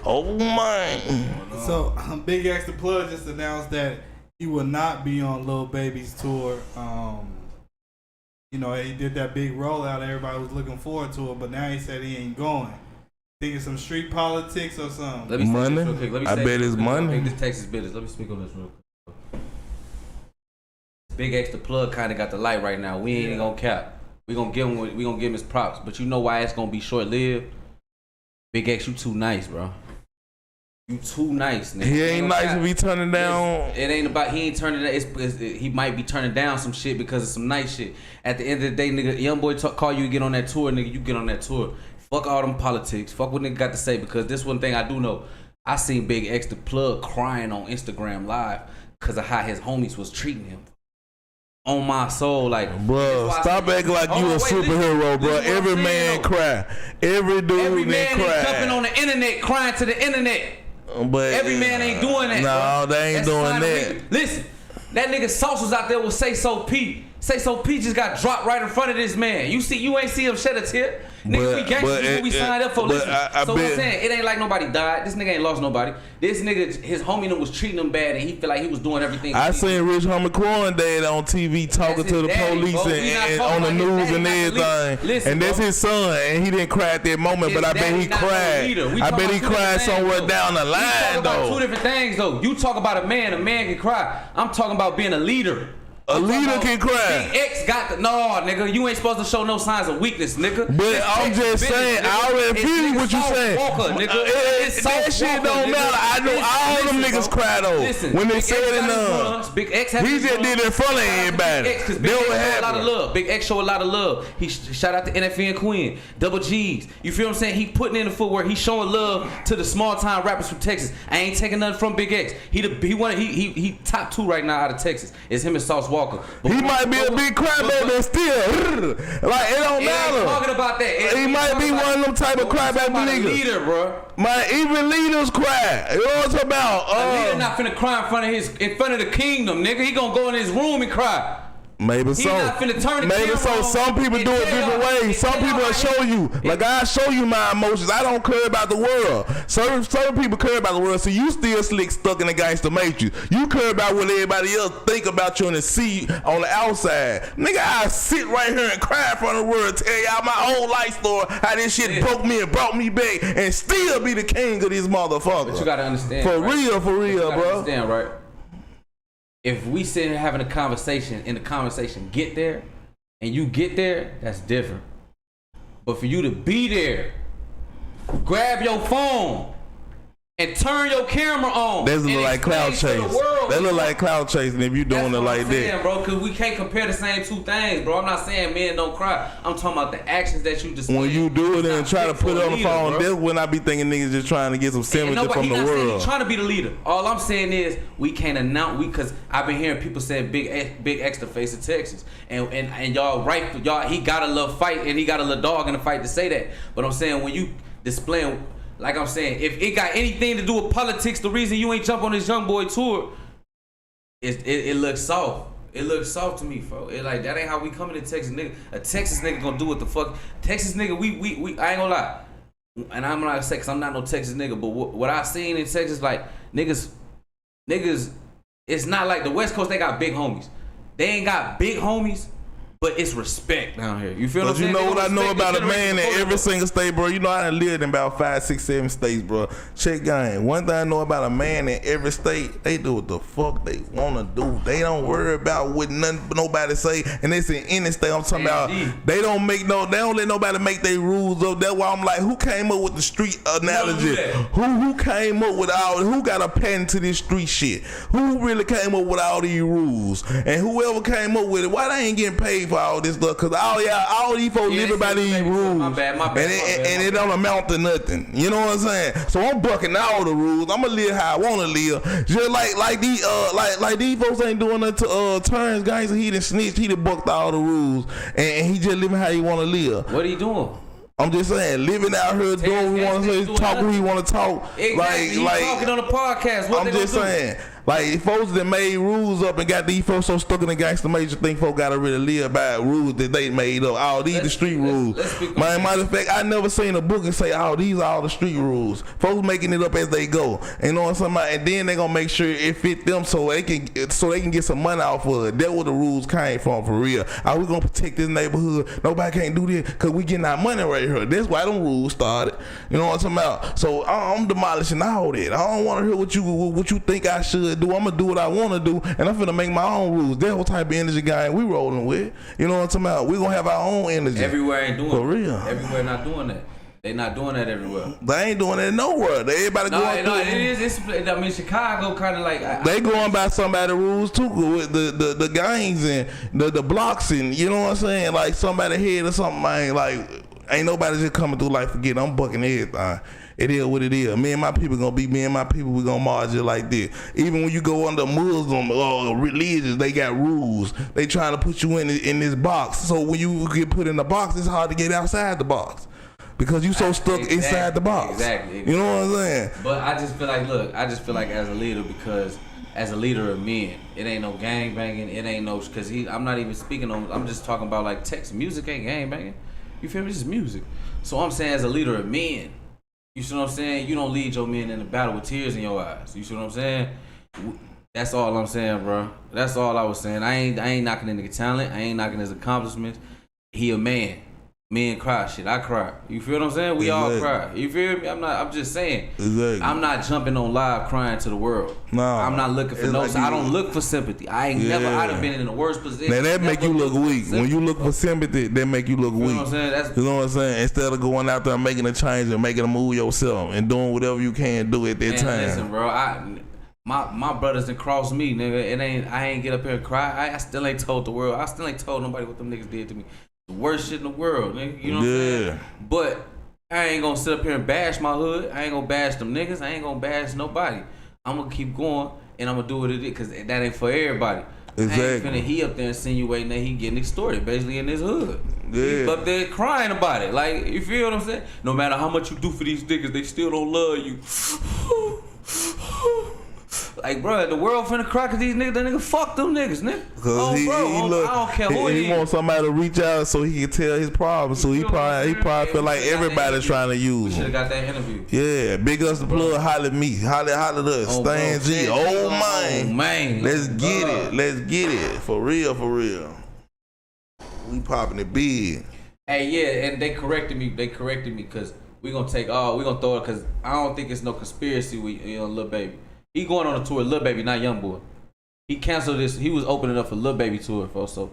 Oh man. So Big X the Plug just announced that he will not be on Lil Baby's tour. You know, he did that big rollout. Everybody was looking forward to it, but now he said he ain't going. Think it's some street politics or something. Let me say money. this real quick. Let me I say bet it's money. This Texas business. Let me speak on this real quick. Big X the Plug kind of got the light right now. We ain't gonna cap. We gonna give him his props. But you know why it's gonna be short lived? Big X, you too nice, bro. You too nice, nigga. He ain't nice if he turning down. It ain't about he ain't turning down. He might be turning down some shit because of some nice shit. At the end of the day, nigga, young boy call you to get on that tour, nigga. You get on that tour. Fuck all them politics. Fuck what nigga got to say, because this one thing I do know. I seen Big X the Plug crying on Instagram Live because of how his homies was treating him. On my soul, like, bro, stop acting like you a superhero, bro. Every man cry. Every dude man cry. is jumping on the internet, crying to the internet. But every man ain't doing that. No, bro. they ain't doing that. Listen, that nigga Sauce was out there with Say So P. Say So P just got dropped right in front of this man. You ain't see him shed a tear. Nigga, we gangsters, we signed up for. Listen, so what I'm saying, it ain't like nobody died. This nigga ain't lost nobody. This nigga, his homie was treating him bad, and he feel like he was doing everything. I seen Rich Homie Quan Dad on TV talking to the police and on the news and everything. Listen, and that's his son, and he didn't cry at that moment, but I bet he cried. I bet he cried somewhere down the line, though. We talk about two different things, though. You talk about a man can cry. I'm talking about being a leader. A leader can cry. Big X got the nigga. You ain't supposed to show no signs of weakness, nigga. But I'm just saying, I already feel what you saying. That shit don't matter. I know all them niggas cry though. Listen, when they said it, Big X he just did it in front of everybody. Big X show a lot of love. Big X show a lot of love. He shout out to NFN Queen, Double G's. You feel what I'm saying? He putting in the footwork. He showing love to the small time rappers from Texas. I ain't taking nothing from Big X. He top 2 right now out of Texas. It's him and Sauce Walker. But he might be a big crybaby still. Like, it don't matter. Ain't talking about that. He might be one of them type of crybaby niggas. Leader, bro. Man, even leaders cry. You know what I'm talking about? A leader not finna cry in front of the kingdom, nigga. He gonna go in his room and cry. Maybe so. Maybe so. Some people do it different ways. Some people will show you. Like, I show you my emotions. I don't care about the world. Certain people care about the world. So you still stuck in the gangster matrix. You care about what everybody else think about you and see on the outside. Nigga, I sit right here and cry in front of the world, tell y'all my whole life story, how this shit broke me and brought me back, and still be the king of these motherfuckers. But you gotta understand. For real, bro. Understand, right? If we sit here having a conversation and the conversation get there and you get there, that's different. But for you to be there, grab your phone and turn your camera on. That's look like cloud chase. That look like cloud chasing if you doing it like that, bro. Cause we can't compare the same two things, bro. I'm not saying men don't cry. I'm talking about the actions that you display. When you do it and try to put it on the phone, that's when I be thinking niggas just trying to get some sympathy from the world. He's trying to be the leader. All I'm saying is we can't announce because I've been hearing people saying big extra face of Texas, and y'all right, y'all he got a little fight and he got a little dog in the fight to say that. But I'm saying when you displaying. Like I'm saying, if it got anything to do with politics, the reason you ain't jump on this young boy tour, it looks soft. It looks soft to me, bro. It like that ain't how we coming to Texas, nigga. A Texas nigga gonna do what the fuck. Texas nigga, we I ain't gonna lie. And I'm not gonna say, cause I'm not no Texas nigga, but what I seen in Texas, like niggas, it's not like the West Coast. They got big homies. They ain't got big homies. But it's respect down here. You feel what I'm saying? But you know what I know about a man in every single state, bro? You know I done lived in about 5, 6, 7 states, bro. Check game. One thing I know about a man in every state, they do what the fuck they wanna do. They don't worry about what nobody say. And it's in any state I'm talking about. They don't let nobody make their rules up. That's why I'm like, who came up with the street analogy? Who came up with who got a patent to this street shit? Who really came up with all these rules? And whoever came up with it, why they ain't getting paid for all this stuff? Cause all these folks living by these rules. My bad. And it don't amount to nothing. You know what I'm saying? So I'm bucking all the rules. I'ma live how I wanna live. Just like these folks ain't doing nothing to Terrence Gangster. He done snitched. He done bucked all the rules, and he just living how he wanna live. What are you doing? I'm just saying, living out here, doing what he want to say, talk who he want to talk. Exactly. Like talking on the podcast. What I'm just saying, like folks that made rules up and got these folks so stuck in the gangster major think folks gotta really live by rules that they made up. All these the street rules. Matter of fact, I never seen a book and say, "Oh, these are all the street rules." Folks making it up as they go. You know what I'm saying? And then they gonna make sure it fit them so they can get some money off of it. That's where the rules came from for real. Are we gonna protect this neighborhood? Nobody can't do this because we getting our money right here. That's why them rules started. You know what I'm talking about? So I'm demolishing all that. I don't want to hear what you think I should do. I'm gonna do what I want to do, and I'm finna make my own rules. That's what type of energy guy we rolling with. You know what I'm talking about? We gonna have our own energy. Everywhere ain't doing for real. Everywhere not doing that. They not doing that everywhere. They ain't doing it nowhere. Everybody going through. I mean, Chicago kind of like. They going by somebody's rules too, with the gangs and the blocks and you know what I'm saying. Like somebody head or something. Man, like ain't nobody just coming through like forget. I'm bucking everything. It is what it is. Me and my people gonna be me and my people. We gonna march it like this. Even when you go under Muslim or religious, they got rules. They trying to put you in this box. So when you get put in the box, it's hard to get outside the box because you so stuck inside the box. Exactly. You know what I'm saying? But I just feel like, as a leader, because as a leader of men, it ain't no gang banging. It ain't no because I'm not even speaking on. I'm just talking about like text music ain't gang banging. You feel me? This is music. So I'm saying as a leader of men. You see what I'm saying? You don't lead your men in the battle with tears in your eyes. You see what I'm saying? That's all I'm saying, bro. That's all I was saying. I ain't knocking the nigga talent. I ain't knocking his accomplishments. He a man. Men cry. Shit, I cry. You feel what I'm saying? We all cry. You feel me? I'm just saying. Exactly. I'm not jumping on live crying to the world. No. I'm not looking for no. Like I don't look for sympathy. I ain't never. I'd have been in the worst position. Now that make you look weak. When you look for sympathy, that make you look weak. You know what I'm saying? You know what I'm saying? Instead of going out there and making a change and making a move yourself and doing whatever you can do at that time. Listen, bro. My brothers done crossed me, nigga. I ain't get up here and cry. I still ain't told the world. I still ain't told nobody what them niggas did to me. The worst shit in the world, nigga. You know what I'm saying? But I ain't gonna sit up here and bash my hood. I ain't gonna bash them niggas. I ain't gonna bash nobody. I'm gonna keep going and I'm gonna do what it is because that ain't for everybody. Exactly. I ain't finna he up there insinuating that he getting extorted basically in his hood. Yeah. He up there crying about it. Like, you feel what I'm saying? No matter how much you do for these niggas, they still don't love you. Like, bro, the world finna cry cause these niggas, that nigga fuck them niggas, nigga. Cause I don't care who he wants somebody to reach out so he can tell his problems. So he probably feel like everybody's trying to use him. We should've got that interview. Yeah, big us the plug, holler at me, holler at us, Stan G. Oh man, let's get it, for real. We popping it big. Hey, yeah, and they corrected me cause we gonna throw it cause I don't think it's no conspiracy with Lil Baby. He going on a tour, Lil Baby, not Young Boy. He canceled this. He was opening up for Lil Baby tour, folks. So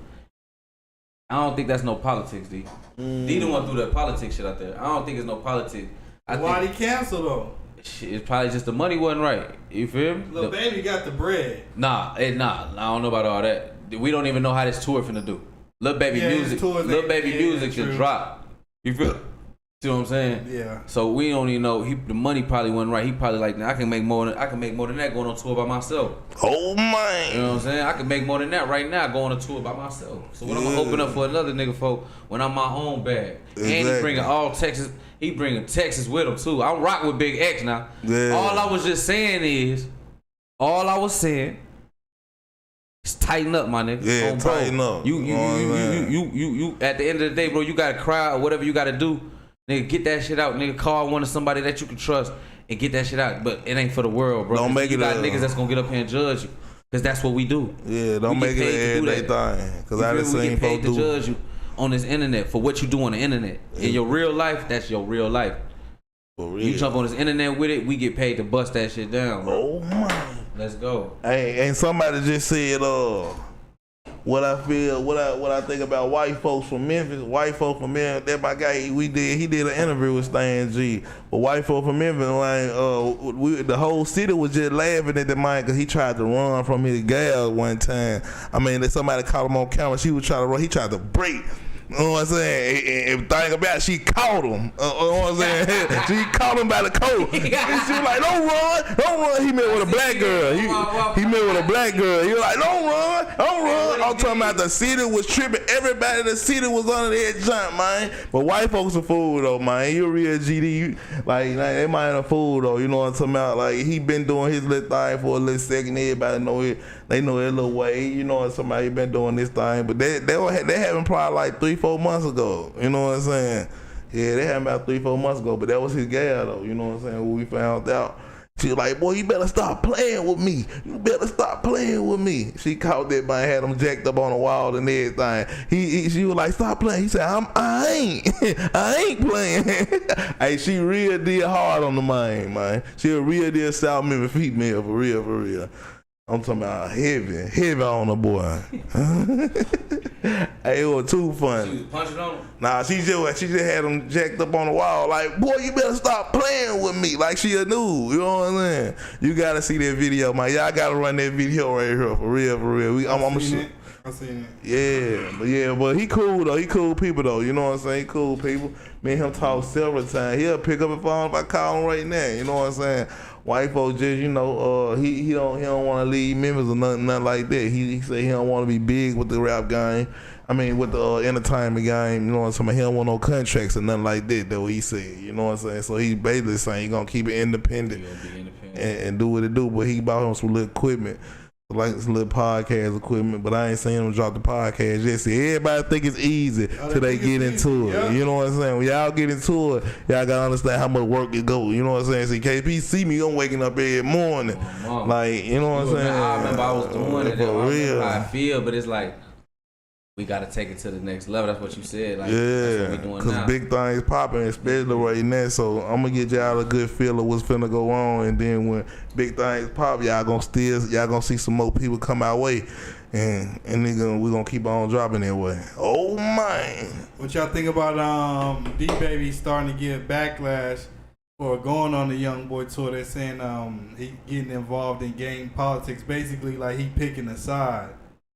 I don't think that's no politics, D. D the one threw that politics shit out there. I don't think it's no politics. Why'd he cancel though? Shit, it's probably just the money wasn't right. You feel me? Lil Baby got the bread. Nah. I don't know about all that. We don't even know how this tour finna do. Lil Baby music can drop. You feel? See what I'm saying? Yeah. So we don't even know. The money probably wasn't right. He probably like, I can make more than that going on tour by myself. Oh man. You know what I'm saying? I can make more than that right now going on tour by myself. So when I'm gonna open up for another nigga folk when I'm my own bag. Exactly. And he bringing all Texas. He bringing Texas with him too. I'm rocking with Big X now. Yeah. All I was saying is tighten up, my nigga. Yeah, tighten up. You at the end of the day, bro, you gotta cry or whatever you gotta do. Nigga, get that shit out. Nigga, call somebody that you can trust and get that shit out. But it ain't for the world, bro. Don't make it. You got niggas that's gonna get up here and judge you. Cause that's what we do. Yeah, don't make it an everyday thing. Cause I done seen folks do. We get paid to judge you on this internet for what you do on the internet. In your real life, that's your real life. For real. You jump on this internet with it, we get paid to bust that shit down, bro. Oh my. Let's go. Hey, and somebody just said, what I think about white folks from Memphis. White folks from Memphis, that my guy, he did an interview with Stan G. But white folks from Memphis, like, the whole city was just laughing at the man because he tried to run from his gal one time. I mean, somebody caught him on camera. She was trying to run. He tried to break. You know what I'm saying? And thing about it, she caught him. You know what I'm saying? She caught him by the coat. And she was like, don't run. He met with a black girl. He met with a black girl. He was like, don't run. I'm talking about the city was tripping. Everybody in the city was under that jump, man. But white folks a fool, though, man. You a real GD. Like they might a fool, though. You know what I'm talking about? Like, he been doing his little thing for a little second. Everybody know it. They know it Lil Wayne. You know, somebody been doing this thing. But they having probably like 3-4 months ago. You know what I'm saying? Yeah, they had about 3-4 months ago. But that was his gal, though. You know what I'm saying? When we found out. She was like, boy, you better stop playing with me. You better stop playing with me. She caught that man, had him jacked up on the wall and everything. She was like, stop playing. He said, I ain't playing. Hey, she real deal hard on the man. She a real deal South Memphis female, for real. I'm talking about heavy on the boy. Hey, it was too funny. She was punching on him? Nah, she just had him jacked up on the wall. Like, boy, you better stop playing with me. Like she a dude. You know what I'm saying? You gotta see that video, man. Y'all gotta run that video right here, for real. I seen it. But he cool though. He cool people though. You know what I'm saying? He cool people. Me and him talk several times. He'll pick up the phone if I call him right now. You know what I'm saying? White folks just, you know, he don't want to leave Memphis or nothing like that. He say he don't want to be big with the rap game. I mean, with the entertainment game. You know what I'm saying? He don't want no contracts or nothing like that. That's what he said. You know what I'm saying? So he basically saying he gonna keep it independent, and do what it do. But he bought him some little equipment. Like some little podcast equipment, but I ain't seen him drop the podcast yet. See, everybody think it's easy till they get into it. Yeah. You know what I'm saying? When y'all get into it, y'all gotta understand how much work it goes. You know what I'm saying? See, KP see me, I'm waking up every morning. Like, you know what I'm saying? I remember I was doing it. For real. How I feel, but it's like, we gotta take it to the next level. That's what you said. Like, that's what we doing now. Cause big things popping, especially right now. So I'm gonna get y'all a good feel of what's finna go on, and then when big things pop, y'all gonna see some more people come our way, and we gonna keep on dropping that way. Oh man! What y'all think about D Baby starting to get backlash for going on the Young Boy tour? They're saying he getting involved in gang politics, basically like he picking a side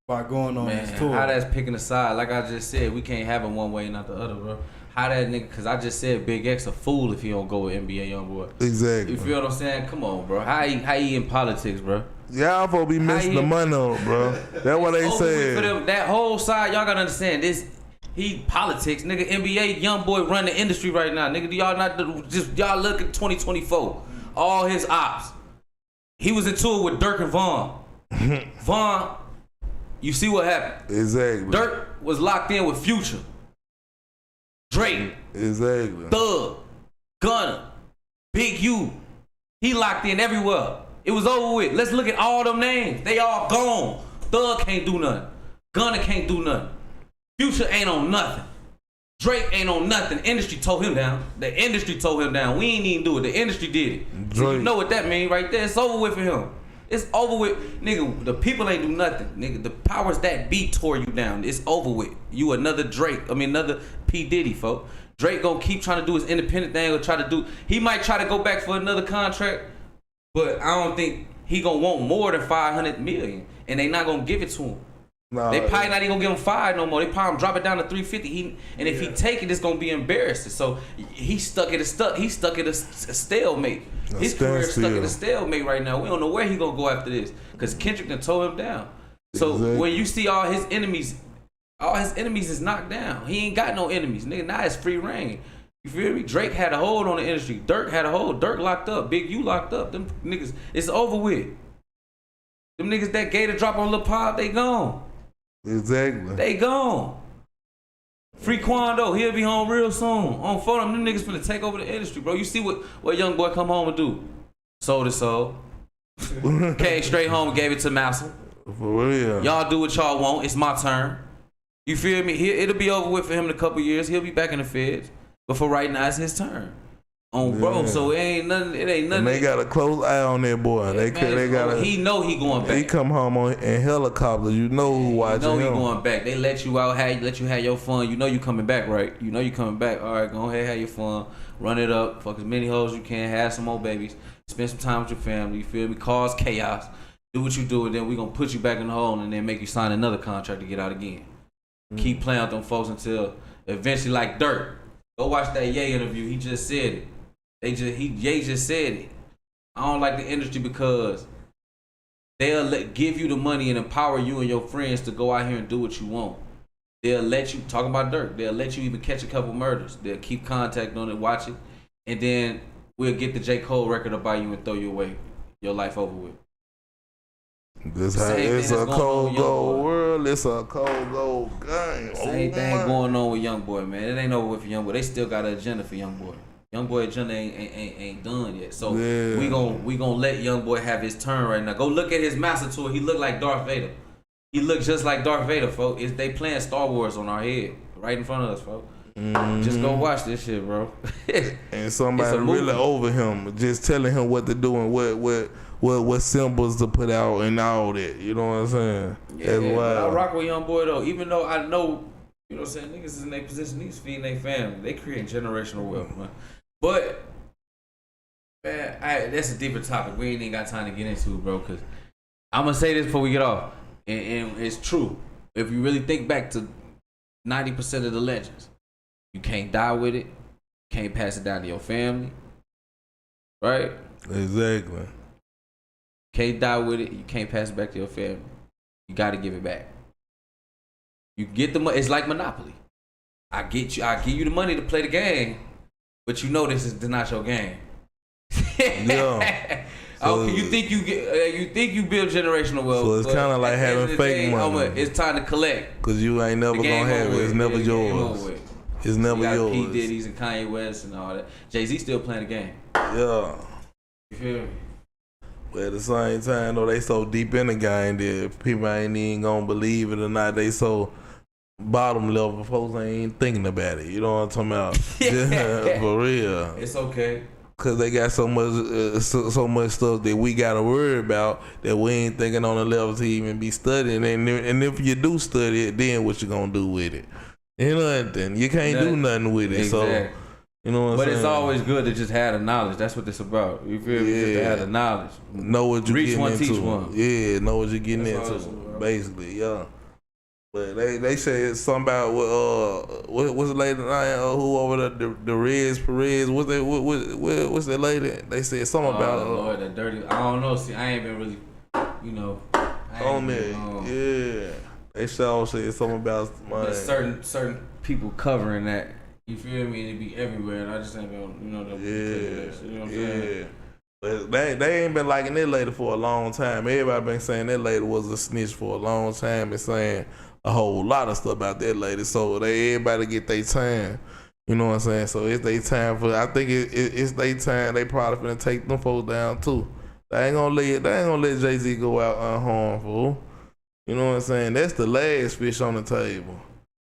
by going on this tour. How that's picking a side? Like I just said, we can't have it one way and not the other, bro. How that nigga? Cause I just said Big X a fool if he don't go with NBA Youngboy. Exactly. You feel what I'm saying? Come on, bro. How he in politics, bro? Y'all supposed to be missing the money, bro. That's what they said. That whole side, y'all gotta understand this. He politics, nigga. NBA Youngboy run the industry right now, nigga. Y'all look at 2024. All his ops. He was in tour with Dirk and Vaughn. Vaughn. You see what happened? Exactly. Dirk was locked in with Future, Drake, exactly, Thug, Gunna, Big U. He locked in everywhere. It was over with. Let's look at all them names. They all gone. Thug can't do nothing. Gunna can't do nothing. Future ain't on nothing. Drake ain't on nothing. The industry tore him down. The industry tore him down. We ain't even do it. The industry did it. So you know what that means right there. It's over with for him. It's over with, nigga. The people ain't do nothing, nigga. The powers that be tore you down. It's over with. You another Drake. I mean, another P Diddy, folks. Drake gonna keep trying to do his independent thing or try to do. He might try to go back for another contract, but I don't think he gonna want more than $500 million, and they not gonna give it to him. Nah, They probably not even gonna give him 5 no more. They probably drop it down to 350. And if he take it, it's gonna be embarrassing. So he's stuck at a stalemate. His career is stuck at a stalemate right now. We don't know where he gonna go after this, cause Kendrick done tore him down. So when you see all his enemies is knocked down. He ain't got no enemies, nigga. Now it's free reign. You feel me? Drake had a hold on the industry. Dirk had a hold. Dirk locked up. Big U locked up. Them niggas, it's over with. Them niggas that gave the drop on Lil Pop, they gone. Exactly. They gone. Free Quando, he'll be home real soon. On phone, them niggas finna take over the industry, bro. You see what young boy come home and do? Sold his soul. Came straight home and gave it to Massa. For real. Y'all do what y'all want. It's my turn. You feel me? It'll be over with for him in a couple years. He'll be back in the feds. But for right now, it's his turn. Bro, so it ain't nothing. And they got a close eye on that boy. They got. He know he going back. He come home in helicopters. You know who watching him. You know he going back. They let you out. Let you have your fun. You know you coming back, right? You know you coming back. All right, go ahead, have your fun. Run it up. Fuck as many hoes you can. Have some more babies. Spend some time with your family. You feel me? Cause chaos. Do what you do, and then we gonna put you back in the hole, and then make you sign another contract to get out again. Keep playing with them folks until eventually, like Dirk. Go watch that Ye interview. He just said it. Ye just said it. I don't like the industry because they'll give you the money and empower you and your friends to go out here and do what you want. They'll let you, talking about Dirk, they'll let you even catch a couple murders. They'll keep contact on it, watch it, and then we'll get the J. Cole record up by you and throw you away. Your life over with. This how it's a cold gold world. It's a cold gold game. Same thing going on with Young Boy, man. It ain't over with for Young Boy. They still got an agenda for Young Boy. Young Boy agenda ain't done yet. So we gonna let Young Boy have his turn right now. Go look at his master tour. He look like Darth Vader. He look just like Darth Vader, folks. They playing Star Wars on our head, right in front of us, folks. Just go watch this shit, bro. And somebody really over him, just telling him what to do and what symbols to put out and all that. You know what I'm saying? Yeah, I rock with Young Boy though. Even though I know, you know what I'm saying, niggas is in their position, niggas feeding their family. They create generational wealth, man. But man, that's a deeper topic. We ain't even got time to get into it, bro. Cause I'm gonna say this before we get off, and it's true. If you really think back to 90% of the legends, you can't die with it. You can't pass it down to your family, right? Exactly. Can't die with it. You can't pass it back to your family. You got to give it back. You get the money. It's like Monopoly. I give you the money to play the game, but you know this is not your game. Yeah. So, you think you build generational wealth. So it's kind of like having fake money. It's time to collect. Cause you ain't never gonna have it. It's never yours. It's never yours. P. Diddy's and Kanye West and all that. Jay-Z still playing the game. Yeah. You feel me? But at the same time, though, they so deep in the game that people ain't even gonna believe it or not. They so bottom level, folks ain't even thinking about it. You know what I'm talking about? Yeah, for real. It's okay. Cause they got so much stuff that we gotta worry about that we ain't thinking on the level to even be studying. And if you do study it, then what you gonna do with it? You know nothing. You can't do nothing with it. Exactly. So you know what I'm saying? But it's always good to just have the knowledge. That's what it's about. You feel me? Just to have the knowledge. Know what you're getting into. Teach one. Yeah, know what you're getting into. Basically, yeah. But they say something about what's the lady who over the Reds Perez? What's that lady? They said something about Lord, that dirty. I don't know. See, I ain't been really, you know. On there, yeah. They said something about certain people covering that. You feel me? It be everywhere, and I just ain't been, you know. You know what I'm saying? But they ain't been liking that lady for a long time. Everybody been saying that lady was a snitch for a long time and saying a whole lot of stuff about that lady. So everybody get their time. You know what I'm saying? So it's their time I think it's their time. They probably finna take them folks down too. They ain't gonna let Jay-Z go out unharmed, fool. You know what I'm saying? That's the last fish on the table.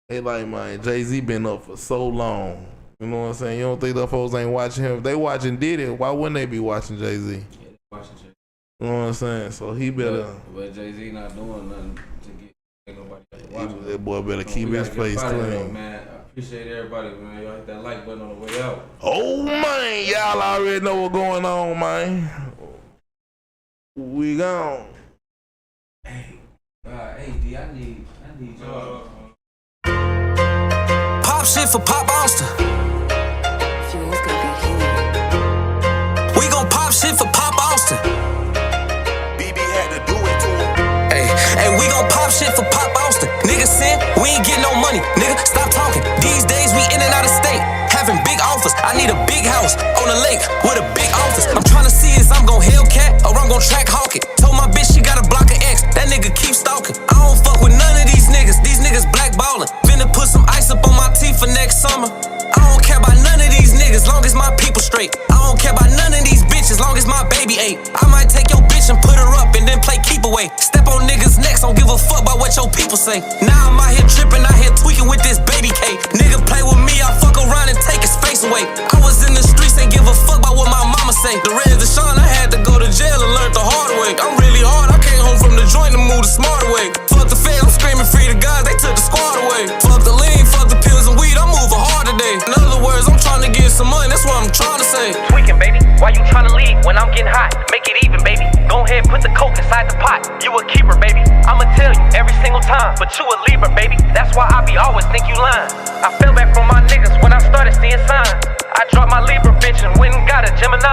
They like, man, Jay-Z been up for so long. You know what I'm saying? You don't think the folks ain't watching him? If they watching Diddy, why wouldn't they be watching Jay-Z? Yeah, they watching Jay-Z. You know what I'm saying? So he better. But Jay-Z not doing nothing to get nobody to watch him. That boy better keep his face clean. Man. appreciate everybody, man. Y'all hit that like button on the way out. Oh man, y'all already know what's going on, man. We gone. Hey, D, I need y'all. Pop shit for Pop Austin. We gon' pop shit for Pop Austin. BB had to do it to him. Hey, we gon' pop shit for Pop Austin. Niggas sin, we ain't get no money. Nigga, stop talking. These days we in and out of state. Having big offers, I need a big house on the lake with a big office. I'm tryna see if I'm gon' Hellcat or I'm gon' track hawk it. Told my bitch she got a block of X. That nigga keep stalking. I don't fuck with none of these niggas. These niggas blackballin'. Finna put some ice up on my teeth for next summer. I don't care about none of these niggas, long as my people straight. I don't care about none of these bitches, long as my baby ate. I might take your bitch and put her up and then play keep away. Step on niggas' necks, don't give a fuck about what your people say. Now I'm out here tripping, out here tweaking with this baby cake. Nigga play with me, I fuck around and take his face away. I was in the streets, ain't give a fuck about what my mama say. The Red Deshaun, I had to go to jail and learn the hard way. I'm really hard, I came home from the joint and moved the smart way. Fuck the fed, I'm screaming free to God, they took the squad away. Fuck the lean, fuck the pills and weed, I'm moving hard today. In other words, I'm trying to get some money, that's what I'm trying to say. Tweaking, baby, why you trying to leave when I'm getting hot? Make it even, baby. Go ahead, put the coke inside the pot. You a keeper, baby. I'ma tell you every single time, but you a Libra, baby. That's why I be always think you lying. I fell back from my niggas when I started seeing signs. I dropped my Libra bitch and went and got a Gemini.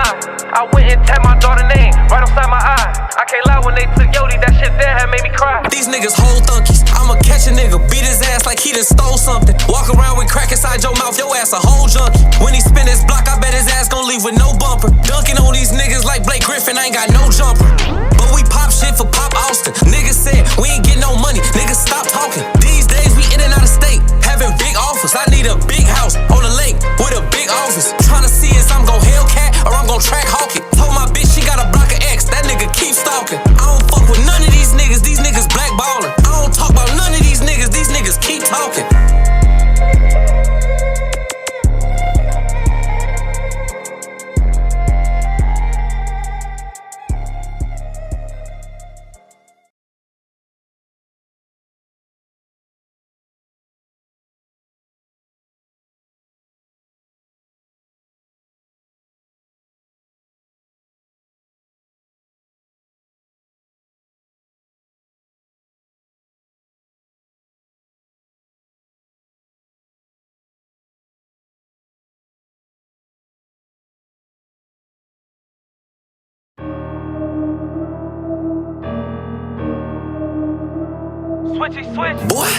I went and tapped my daughter's name right outside my eye. I can't lie, when they took Yodi, that shit there had made me cry. These niggas whole thunkies. I'ma catch a nigga, beat his ass like he done stole something. Walk around with crack inside your mouth, your ass a whole junkie. When he spin his block, I bet his ass gon' leave with no bumper. Dunking on these niggas like Blake Griffin, I ain't got no jumper. But we pop shit for Pop Austin. Niggas said we ain't get no money. Niggas stop talking. These days we in and out of state, having big offers. I need a big house on the lake with a big office. Tryna see if I'm gon' Hellcat or I'm gon' track hawk it. Told my bitch she got a block of X. That nigga keep stalking. I don't fuck with none of these niggas. These niggas blackballin'. I don't talk about none of these niggas. These niggas keep talking. Switchy switch. Boy.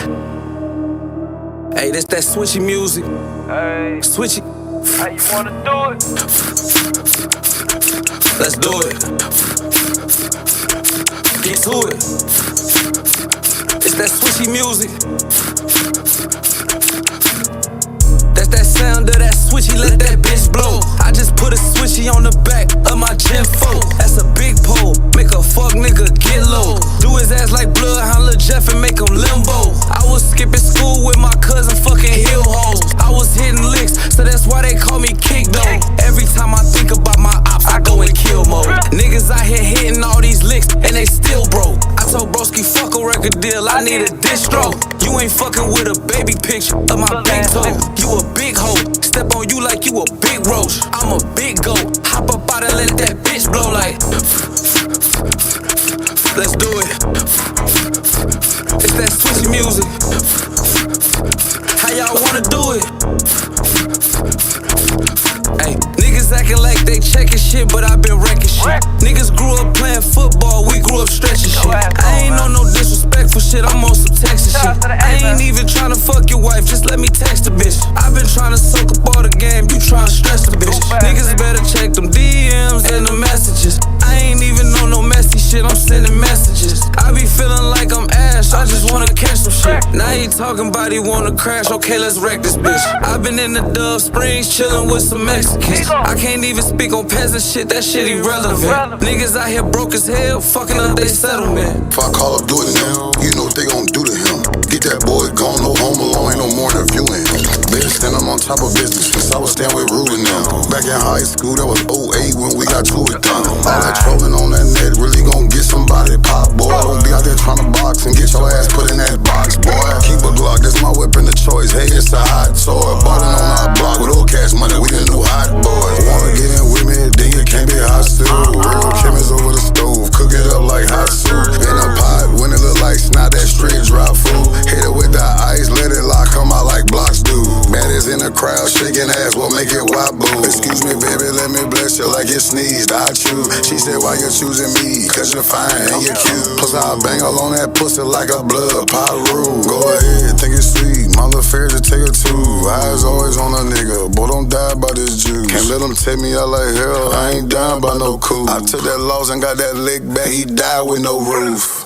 Hey, this that switchy music. Hey, Switchy. how you wanna do it? Let's do it. Get to it. It's that switchy music. That's that sound of that switchy, let that bitch blow. I just put a switchy on the back of my Gen 4. That's a big pole, make a fuck nigga get low. Do his ass like Bloodhound Lil Jeff and make him limbo. I was skipping school with my cousin fucking hill hoes. I was hitting licks, so that's why they call me Kick Though. Every time I think about my ops, I go in kill mode. Niggas out here hitting all these licks and they still broke. I told broski fuck a record deal, I need a distro. You ain't fucking with a baby picture of my big toe. You a big hoe, step on you like you a big roach. I'm a big goat, hop up out and let that bitch blow like. Let's do it. It's that switchy music. How y'all wanna do it? Hey, niggas acting like they checking shit, but I been wrecking shit. Niggas grew up playing football, we grew up stretching shit. I ain't on no disrespectful shit, I'm on some Texas shit. I ain't even tryna fuck your wife, just let me text the bitch. I been tryna soak up all the game, you tryna stress the bitch. Niggas better check them DMs and the messages. I ain't even on no messy shit, I'm sending messages. I be feeling like I'm Ash, I just wanna catch some shit. Now he talking about he wanna crash, okay, let's wreck this bitch. I been in the Dove Springs chillin' with some Mexicans. I can't even speak on peasant shit, that shit irrelevant. Niggas out here broke as hell, fucking up they settlement. If I call up, do it now, you know what they gon' do to him. Get that boy gone, no home alone, ain't no more interviewing him. Bitch, stand I'm on top of business, since I was staying with Ruben now. Back in high school, that was 08 when we got to it done. All that trolling on that net really gon' get somebody pop, boy. Don't be out there tryna box and get your ass put in that box, boy. Keep a Glock, that's my weapon of choice, hey, it's a hot toy. said, why you choosing me? Cause you're fine and you're cute. Plus I bang all on that pussy like a blood pyro. Go ahead, think it's sweet. My little fair to take her too. Eyes always on a nigga, boy don't die by this juice. Can't let them take me out like hell, I ain't dying by no cool. I took that loss and got that lick back, he died with no roof.